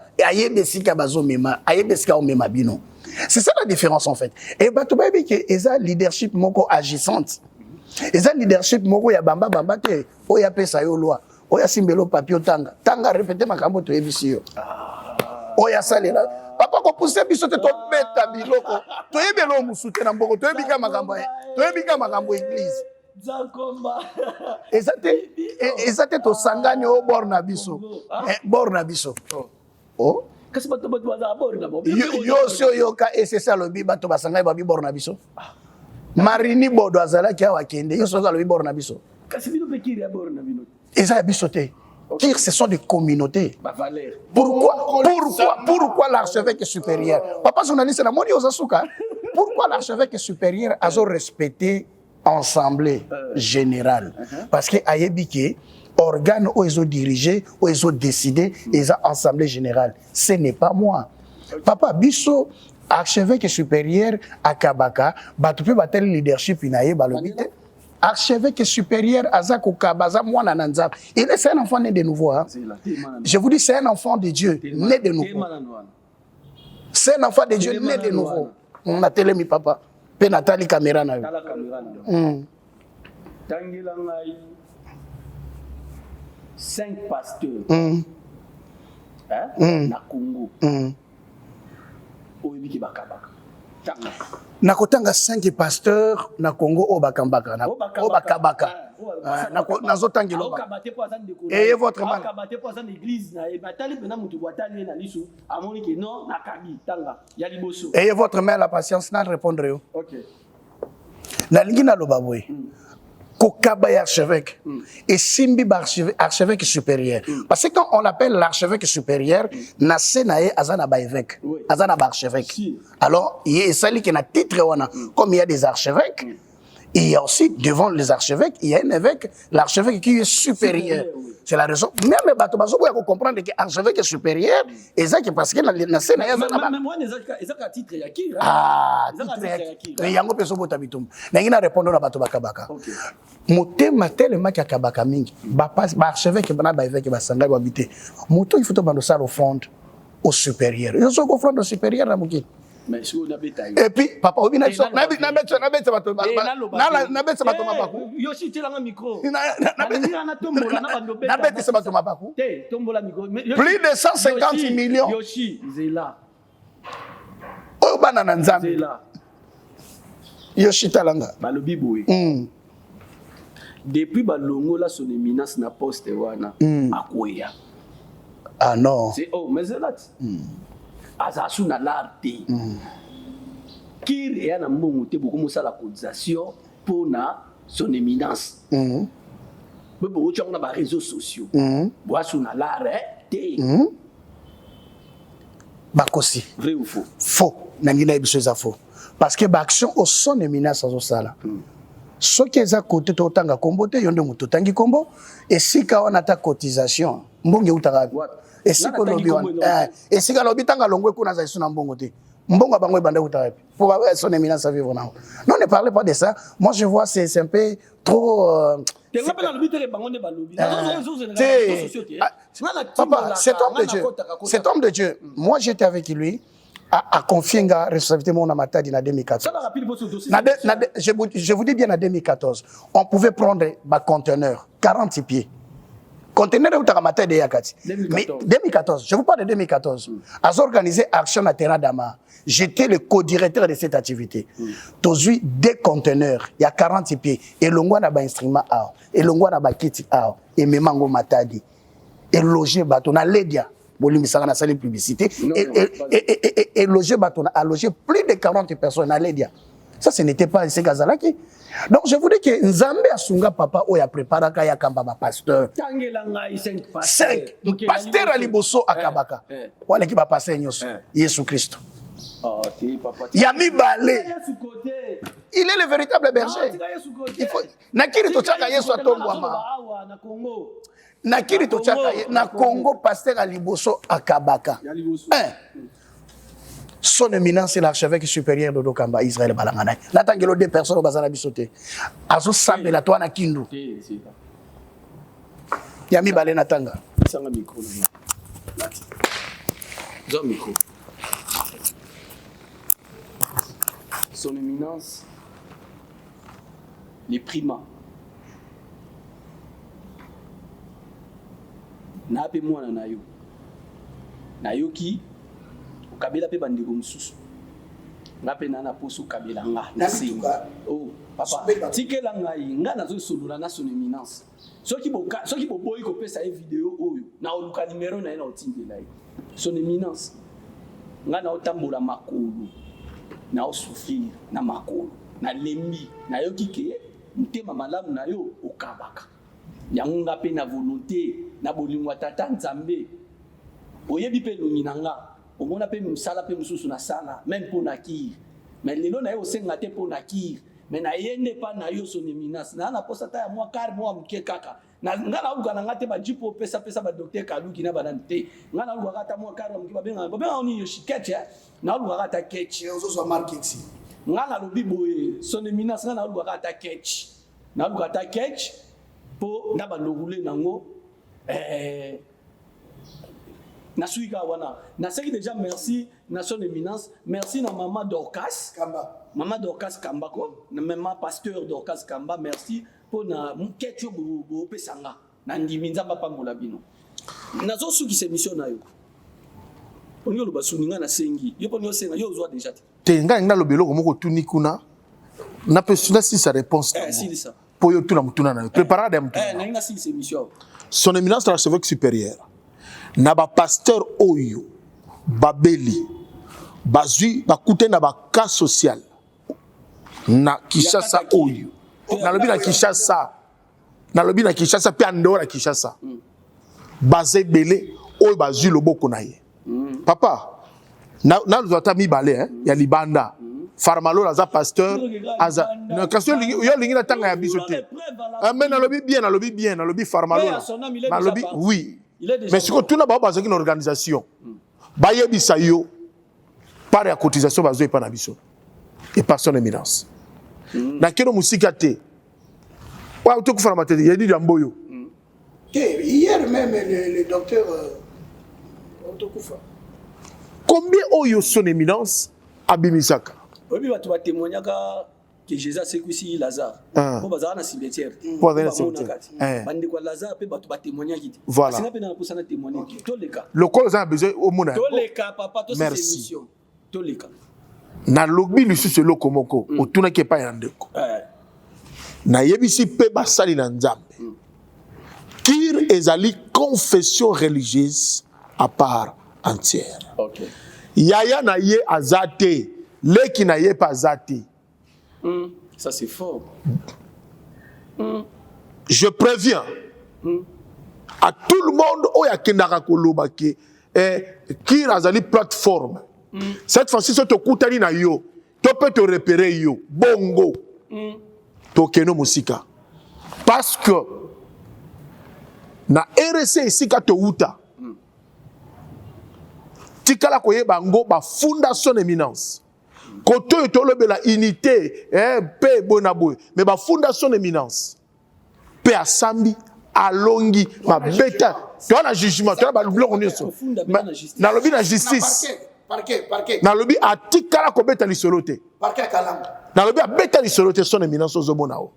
Zo Mema, Ayebe Ska Mema Bino. C'est ça la différence en fait. Et Batobabi qui est leadership moko agissante. Eza leadership moko ya bamba bamba te, oya pesa yo loi, oya simbelo papio tanga. Tanga répéter makambo to ebisio. Oya salela. Papa ko pousse biso te to beta biloko to yebelo musute na mboko to yebika makambo église ezate to sangani o borna biso oh kasi bato baza borna bo yo sio yoka ss lobi bato basangani babi borna biso marini bodo azala ki awakende yo so lobi borna biso kasi bino pekiri ya borna bino eza biso te. Dire ce sont des communautés. Pourquoi l'archevêque supérieur? Papa journaliste la moni osasuka. Pourquoi l'archevêque supérieur a respecté assemblée générale? Parce que ayebike organe où ils ont dirigé, où ils ont décidé, ils ont assemblée générale. Ce n'est pas moi. Papa biso archevêque supérieur à Kabaka, batupe batel leadership inaye balobite. Archevêque supérieur Azako Kabaza Mwana Nanzab. Il est un enfant né de nouveau. Hein? Je vous dis, c'est un enfant de Dieu, né de nouveau. C'est un enfant de Dieu, né de nouveau. On a télé mi papa. Pe Nathalie caméra na. Tangilangai 5 pasteurs. Na Congo. Oibiki bakabaka. Nakotanga 5 pasteurs na Congo au Bakambaka na au Bakabaka nazotangelo et votre man kabate pour ça l'église na e batali pena mutu boatali na lisu amoni ke non na kabi tanga ya liboso et votre mère la patience na répondre yo. OK na lingi na lobaboy Kokaba archevêque et Simbi archevêque supérieur. Parce que quand on l'appelle l'archevêque supérieur, na senae azana ba évêque, azana ba archevêque. Alors, il y a ça qui na titre wana, comme il y a des archevêques, Et il y a aussi, devant les archevêques, il y a un évêque, l'archevêque qui est supérieur. C'est la raison. Même les bateaux, il faut comprendre que l'archevêque est supérieur, et ça, parce que dans la scène, il y a moi, ils ont un titre Yaki. Ah, il y a un peu de choses à dire. Mais il y a répondre à bateau Bakabaka. Motema tellement qu'il y a Kabaka mingi. L'archevêque, l'évêque, Basanga, habité. Moto, il faut que ça offrande au supérieur. Ils sont offrande au supérieur, là, Mouki. Et puis, papa, on a dit, Yoshi, tu as un micro. Plus de 150 millions. Yoshi, Zela. Oh, banana nzambe. Zela. Yoshi talanga. Balobi boy. Depuis balongo la son éminence na poste wana akoya. Ah non. C'est oh mais Zela. Azasu na l'arte. Kir et na mbongo te beaucoup mosala cotisation pour na son éminence. Bebo tu na ba réseaux sociaux. Boasu na l'arte. Bakosi. Vrai ou faux? Faux. Nangina bisoza faux. Parce que l'action au son éminence à sala. Ce qui est à côté de tanga kombo te yonde muto tangi kombo et si ka on ata cotisation mbonge utaka. Et si ko lobi wana et si ka lobi tanga longwe kuna za isuna mbongo te. Mbongo bangwe bande utaka. Pour son éminence à vivre non. Non, ne parlez pas de ça. Moi je vois c'est un peu trop Papa, cet homme de Dieu, moi j'étais avec lui à confier une responsabilité mon amatadi en 2014. Je vous dis bien en 2014, on pouvait prendre un conteneur, 40 pieds. Conteneur de Utaramata de Yakati. Mais 2014, je vous parle de 2014. À organiser Action Natera Dama. J'étais le co-directeur de cette activité. Aujourd'hui, des conteneurs, il y a 40 pieds. Et l'ongwa n'a pas instrument, et l'ongwa n'a pas kiti, et memango matadi. Et loger bateau, na ledia. Bolimisara na salle publicité. Et loger bateau, a logé plus de 40 personnes à ledia. Ça, ce n'était pas un Gazalaki. Donc, je vous dis que Nzambe Asunga Papa, où il a préparé Kaya Kambaba pasteur. 5. Pasteur Aliboso Akabaka. Voilà qui va passer Jésus Christ. Yami Balé. Il est le véritable berger. Nakiri Tochaka Yesu Atongwama. Nakiri Tochaka na Congo, pasteur Aliboso Akabaka. Son éminence, c'est l'archevêque supérieur de Dokamba, Israël Balangana. Natangelo deux personnes au Bazana Bisoté. Azo Sambe la toana Kindu. Yami Balé Natanga. Sanga micro. Zon micro. Son éminence, les primats. Nape mwana nayo. Nayo ki kabila pe bandeko mususu ngape nana poso kabila nga na singa oh papa tikela ngai nga nazo solola na son éminence soki boboyi ko pesa e vidéo oyo na oluka numéro na ina otindela son éminence nga na otambola makolo na osufrir na makolo na lembi na yo kike mutema malamu na yo okabaka yango ngape na volonté na bolingwa tata Nzambe oyebi pe lominanga on a fait un salape mususu na sala même pour nakir mais lelo na yo senga te pour nakir mais na yende pa na yo son éminence na na posa ta moi car moi mke kaka na ngala uka na ngate ba jipo pesa ba docteur Kaluki na banante ngala uka ta moi car mke ba benga oni yo shikete na uka ta ketch ozo so marking si ngala lobi boye son éminence ngala uka ta ketch na uka ta ketch po na ba logule nango Nasuika wana. Naseki déjà merci na son éminence, merci na maman Dorcas Kamba. Maman Dorcas Kamba ko, na maman pasteur Dorcas Kamba, merci pour na muketio bo pesanga. Na ndimi nzamba pangola bino. Nazo suki se mission na yo. Onyo lo basuninga na sengi. Yo ponyo senga yo zwa déjà. Tenga ngalo beloko moko tuni kuna. Na pesuna si sa réponse. Si ça. Pour yo tuna mutuna na yo. Préparer dem. Na ina si se mission. Son éminence l'archevêque supérieur. Na ba pasteur oyo babeli bazui bakute na ba cas social na Kinshasa oyo na lobi na Kinshasa pe ando na Kinshasa bazé belé oyo bazui loboko na ye papa na zota mi balé ya libanda Farmalo aza pasteur aza kasi yo lingi na tanga ya biso te mais nalobi bien nalobi Farmalo nalobi oui mais siko tuna ba bazaki na organisation ba yebisa yo par ya cotisation bazo epa na biso et par son éminence na keno musika te wa to ku farmate yedi damboyo hier même le docteur Otokufa combien oyo son éminence abimisaka obi batu ba témoignaka que Jésus c'est ici Lazare pour bazar na cimetière pour dans cimetière bande kwa Lazare pe batu ba témoigner voilà sina pe na posana témoigner to le cas le col a besoin au monde to le cas papa to cette émission to le cas na lobby lisusu eloko moko otunaki epai ya ndeko nayebisi mpe basali na nzambe kir ezali confession religieuse à part entière yaya na ye aza te leki na ye mpe aza te ça c'est fort je préviens à tout le monde oyo akendaka koloba ke kir azali plateforme cette fois-ci so tokutani na yo to mpe to repere yo bongo tokeno mosika parce que na RC esika touta tikala koyeba ngo bafunda son éminence koto oyo tolobela unité mpe bona boye mais bafunda son éminence mpe asambi alongi mabeta toa na jugement toa na babiloko nyonso nalobi na justice nalobi atikala kobeta lisolo te nalobi abeta lisolo te son éminence ozomona o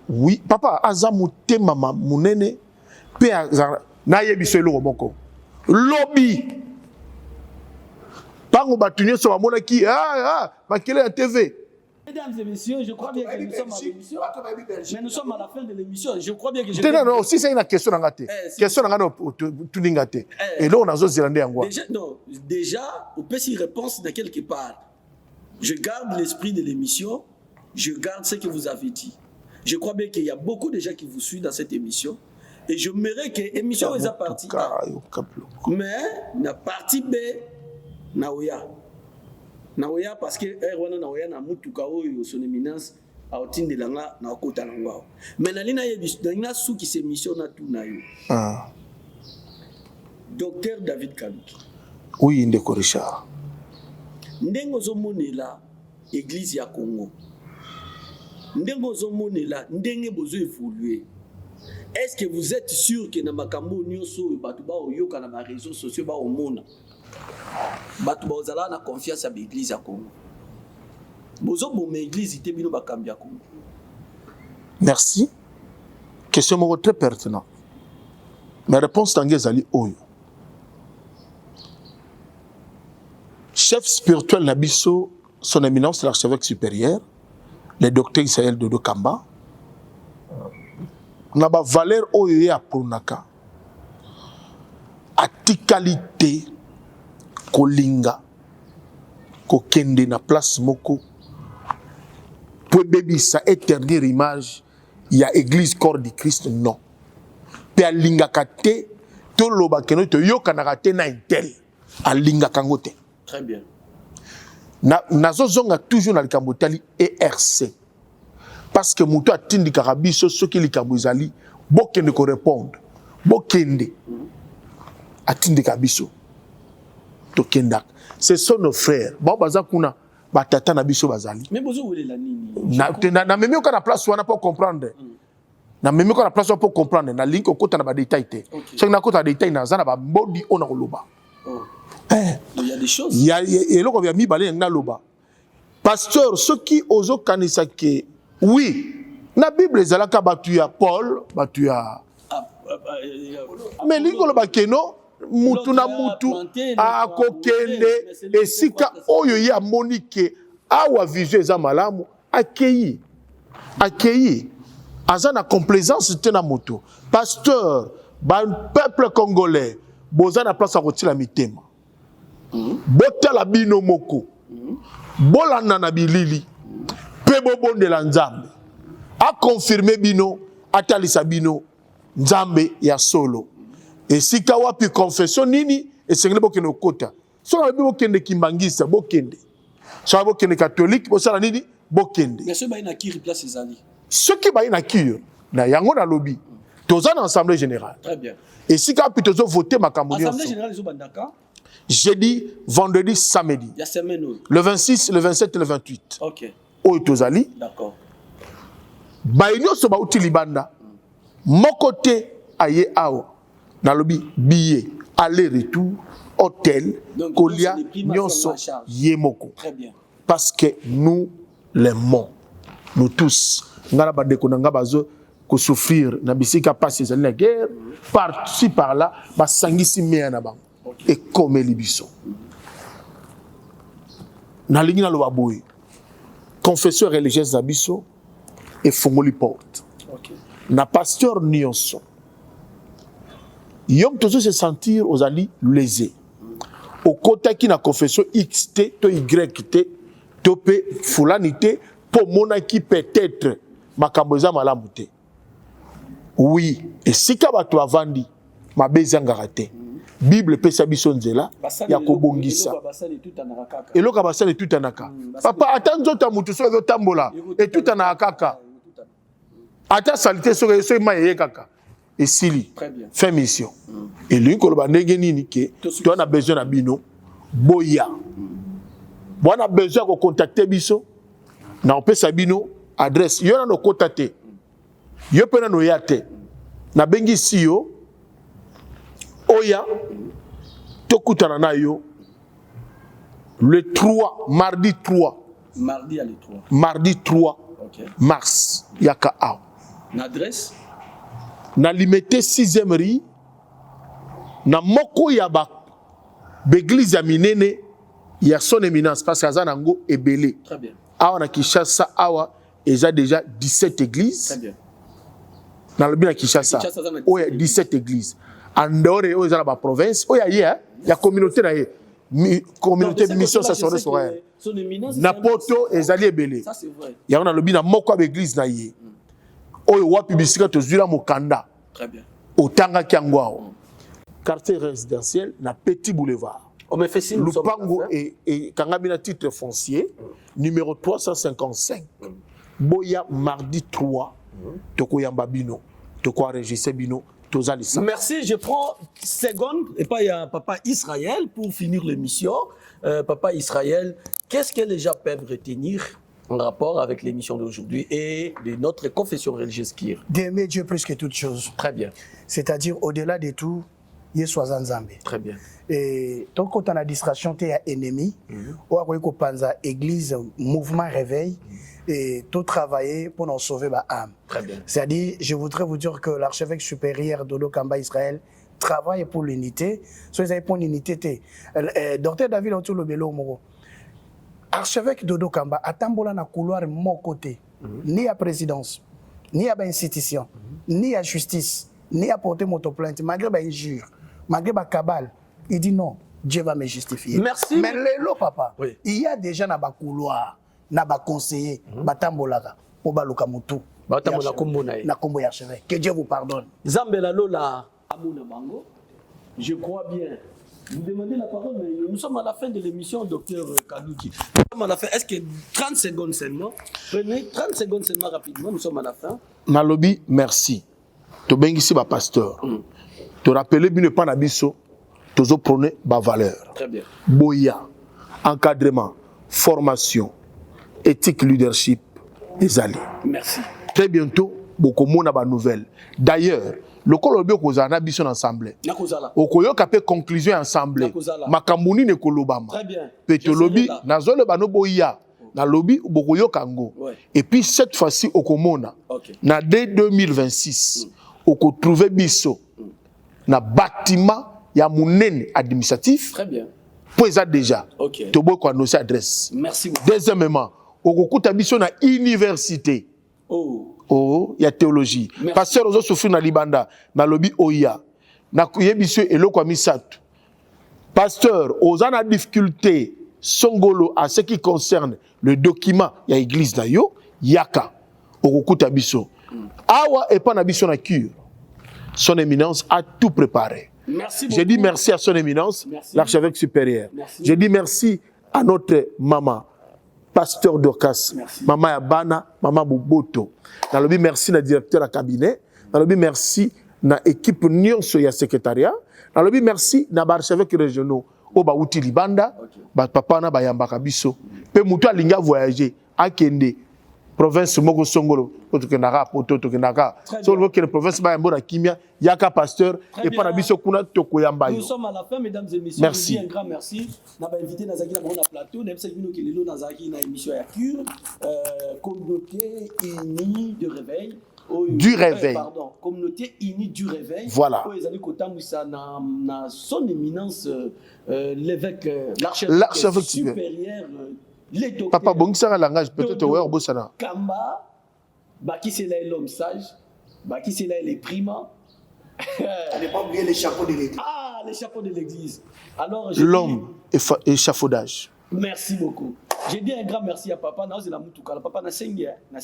oui papa aza motema munene mpe nayebiso eloko moko lobi pango bato nyonso bamonaki makele ya TV. Mesdames et messieurs, je crois bien que nous sommes à l'émission. Mais nous sommes à la fin de l'émission. Je crois bien que je... Non, si c'est une question dans la tête. Question dans la tête. Et là, on a zélandais en quoi. Déjà, on peut s'y répondre de quelque part. Je garde l'esprit de l'émission. Je garde ce que vous avez dit. Je crois bien qu'il y a beaucoup de gens qui vous suivent dans cette émission. Et je m'aimerais que l'émission est partie A. Mais la partie B, Naoya. Naoya parce que Naoya na mutuka oyo son éminence a otinde langa na okota langa. Mais na lina yebi na sou qui se mission na tout na yo. Docteur David Kaluki. Oui, ndeko Richard. Ndengo zo monela église ya Congo. Ndengo zo monela ndenge bozo évoluer. Est-ce que vous êtes sûr que na makambo nyonso batu ba oyoka na réseaux sociaux ba omona? Batu ba ozala na confiance à l'église ya Congo. Bozo bon église ite bino bakambi ya Congo. Merci. Question très pertinente. Ma réponse tangue ali oyo. Chef spirituel Nabiso, son éminence l'archevêque supérieur, le docteur Isaël Dodo Kamba, na ba valeur oyo ya pronaka. Atikalité kolinga kokende na place moko pour bébisa éternelle image il y a église corps du Christ non. Pe alinga kate to loba keno to yokanaka te na intel alinga kangote. Très bien. Nazozonga toujours na likambo tali ERC. Parce que muto atindi karabiso soki likambo ezali bokende ko répondre. Bokende. Atindi kabiso. To kendak. Ce sont nos frères. Ba baza kuna batata na biso bazali. Mais bozo wele la nini. Na memi ko na place wana pour comprendre. Na memi ko na place pour comprendre na link okota na ba détail te. Soki na kota détail na zana ba mbodi ona koloba. Il y a des choses. Il y a eloko vya mibale na loba. Pasteur, ceux qui ozo kanisa ke oui, na Bible ezalaka batu ya Paul, batu ya mais lingolo bakeno mutu na mutu akokende esika oyo ya monike awa vision eza malamu accueilli azana complaisance tena moto. Pasteur, ban peuple congolais boza na place a kotila mitema. Botala bino moko. Bolanda na bilili. Pe bobondela nzambe. A confirmer bino, atalisa bino nzambe ya solo. Et si ka wapi confession nini, esengele bokende okota. So na bokende kimbangisa bokende. soki bokende catholique bosala nini bokende. Mais ceux qui qui replace ses alliés. Ceux qui bayi na cure na yango na lobby toza na assemblée générale. Très bien. Et si quand tozo voter makambo Assemblée générale les bandaka. Jeudi, vendredi, samedi. Il y a semaine. Le 26, le 27 et le 28. OK. Oyo tozali. D'accord. Bayi nyonso bauti libanda. Moko te aye awa. Na lobby billet aller-retour hôtel kolia nyonso yemoko. Très bien. Parce que nous l'aimons. Nous tous. Ngala bandeko nanga bazo ko souffrir na bisika passe ezali na guerre par-ci par-là basangisi meya na bango. Et comme libiso. Na lingi na loba boye. Confesseur religieuse na biso et fongoli porte. OK. Na pasteur nyonso. Yom tozo se sentir aux ali lésés. Au côté qui na confession XT to YT to pe fulanité pour mona qui peut-être makamboza malamu te. Oui, et si ka bato avandi mabeza ngaraté. Bible pesa biso nzela ya kobongisa. Eloka basali tout anaka. Papa atanzo ta mutu so yo tambola et tout anaka kaka. Ata salité so so maye kaka. Et sili fait mission. Et lui ko ba ndenge nini ke to na besoin na bino boya. Bo na besoin ko contacter biso na opesa bino adresse yo na no contacter. Yo pena no yate. Na bengi siyo Oya, tokutana na yo le 3, mardi 3. Mardi à le 3. Mardi 3 OK. Mars, yaka a. L'adresse Na limité 6e rue, na moko ya ba l'église ya minene ya son éminence parce que azanango ebele. Très bien. Awa na Kinshasa awa eza déjà 17 églises. Très bien. Na lobi na Kinshasa, oya 17 églises. En dehors de la province, il y a la communauté, communauté de mission sacerdoce soraire. Napoto et Zali Ebele. Ça c'est vrai. Il y a un lobby dans moko église na yé. Oyo wa publicité to zula mokanda. Très bien. Au Tanga Kiangwao. Quartier résidentiel na Petit Boulevard. On me fait signe. Lupango et Kangabina titre foncier numéro 355. Boya mardi 3 toko yamba bino toko enregistrer bino. Merci, je prends seconde et pas il y a Papa Israël pour finir l'émission. Papa Israël, qu'est-ce que les gens peuvent retenir en rapport avec l'émission d'aujourd'hui et de notre confession religieuse Kir? D'aimer Dieu plus que toute chose. Très bien. C'est-à-dire au-delà de tout, Yeswazan Zambé. Très bien. Et donc quand on a distraction, tu es ennemi. Ou à quoi panza église, mouvement réveil. Et tout travailler pour nous sauver ma âme. Très bien. C'est-à-dire, je voudrais vous dire que l'archevêque supérieur Dodo Kamba Israël travaille pour l'unité. So, ils avaient pour l'unité. Docteur David Antou Lobelo Moro. Archevêque Dodo Kamba, atambola na couloir mon côté. Ni à présidence, ni à institution, ni à justice, ni à porter motoplainte, malgré ma injure, malgré ma cabale. Il dit non, Dieu va me justifier. Merci. Mais le papa, oui. Il y a déjà dans ma couloir. Na ba conseiller batambolaka po baluka mutu batambola kombo na ye na kombo ya archevêque. Que Dieu vous pardonne. Zambela lola amuna bango. Je crois bien. Vous demandez la parole, mais nous sommes à la fin de l'émission, docteur Kalouki. Nous sommes à la fin. Est-ce que 30 secondes seulement? Prenez 30 secondes seulement rapidement. Nous sommes à la fin. Nalobi, merci. To bengisi ba pasteur. To rappeler bino pa na biso. Tozo prôner ba valeur. Très bien. Boya, encadrement, formation. Éthique, leadership, les alliés. Merci. Très bientôt, beaucoup de monde a des nouvelles. D'ailleurs, le Colombien a un ambition ensemble. Au Koyo a conclusion ensemble. Makamuni ne kolobama. Très bien. Petolobi, nazole bano boya. Na lobby bokoyo kango. Et puis cette fois-ci au Komona. Na dès 2026, au ko trouver biso. Na bâtiment ya munene administratif. Très bien. Pour ça déjà. OK. Tobo ko annoncer adresse. Merci beaucoup. Deuxièmement, okukuta biso na université. Oh, il y a théologie. Merci. Pasteur ozo souffrir na libanda, na lobby oya. Na kuyebiso eloko misatu. Pasteur, ozana difficulté songolo à ce qui concerne le document ya église na yo, yaka okukuta biso. Awa et pas na biso na cure. Son éminence a tout préparé. Merci. J'ai dit merci à son éminence, l'archevêque supérieur. Merci. J'ai dit merci à notre maman, pasteur Dorcas, Merci. maman Yabana, maman Boboto. Dans le merci na directeur à cabinet. Dans le merci na équipe nyonso ya secrétariat. Dans le merci na archevêques régionaux. O ba uti libanda, ba papa na ba yambaka biso. Pe mutu alinga voyager akende province moko songolo to kenaka poto to kenaka. So le que province ba yambora kimia yaka pasteur et para biso kuna to koyamba yo. Nous sommes à la fin, mesdames et messieurs. Merci. Je dis un grand merci. N'a pas invité Nazaki na mon plateau, n'a pas invité Kelelo Nazaki na émission à cure, communauté unie de réveil. Du réveil. Pardon, communauté unie du réveil. Voilà. Na son éminence, l'évêque, l'archevêque supérieur, les docteurs. Papa bongisa la langage peut-être ouais bosana. Kamba, baki c'est là l'homme sage, baki c'est là les primats. Ne pas oublier les chapeaux de l'église. Ah, les chapeaux de l'église. Alors l'homme échafaudage. Merci beaucoup. J'ai dit un grand merci à papa. Na zela mutuka la papa na sengi na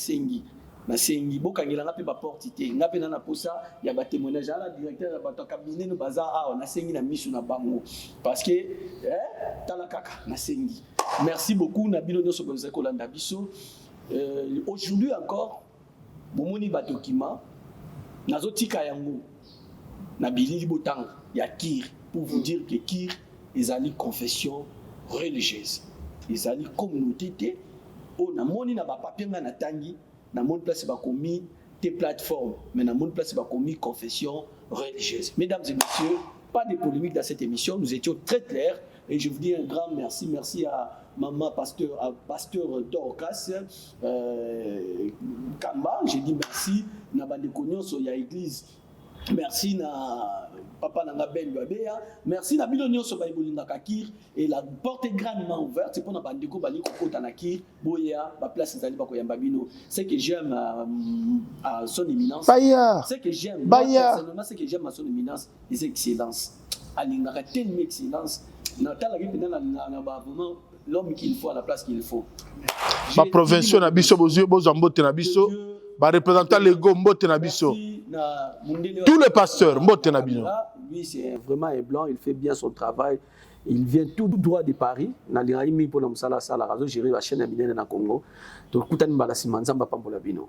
sengi bokangela na pe ba porte té na pe na posa ya ba témoignage la directeur ya ba cabinet no bazar a na sengi na misu na bango parce que tala kaka na sengi. Merci beaucoup na bino nyonso bonza ko landa biso. Aujourd'hui encore bomoni ba document nazotika yango na bilili botang ya kir pour vous dire que kir ezali confession religieuse. Ezali communauté té o na moni na ba papier nga na tangi na mon place ba commis des plateformes mais na mon place ba commis confession religieuse. Mesdames et messieurs, pas de polémique dans cette émission, nous étions très clairs et je vous dis un grand merci. Merci à maman pasteur Dorcas Kamba, j'ai dit merci na bande nyonso ya église. Merci na papa nanga Ben Babea, merci na bino nyonso ba ibolinga kakir et la porte est grandement ouverte pour na bande ko bali kokota na kir boya ba place ezali ba koyamba bino. C'est que j'aime à son éminence. C'est que j'aime personnellement, c'est que j'aime à son éminence les excellences. Alinga tellement excellence. Na tala ke pena na ba vraiment l'homme qu'il faut à la place qu'il faut. Ma province na biso bozio bozambote na biso. Ba représentant lego mbote na biso. Tous les pasteurs mbote na biso. Lui c'est vraiment un blanc, il fait bien son travail. Il vient tout droit de Paris. Na liraimi pour na musala sala razo gérer la chaîne à Binen na Congo. Donc kutani bala simanzamba pambola bino.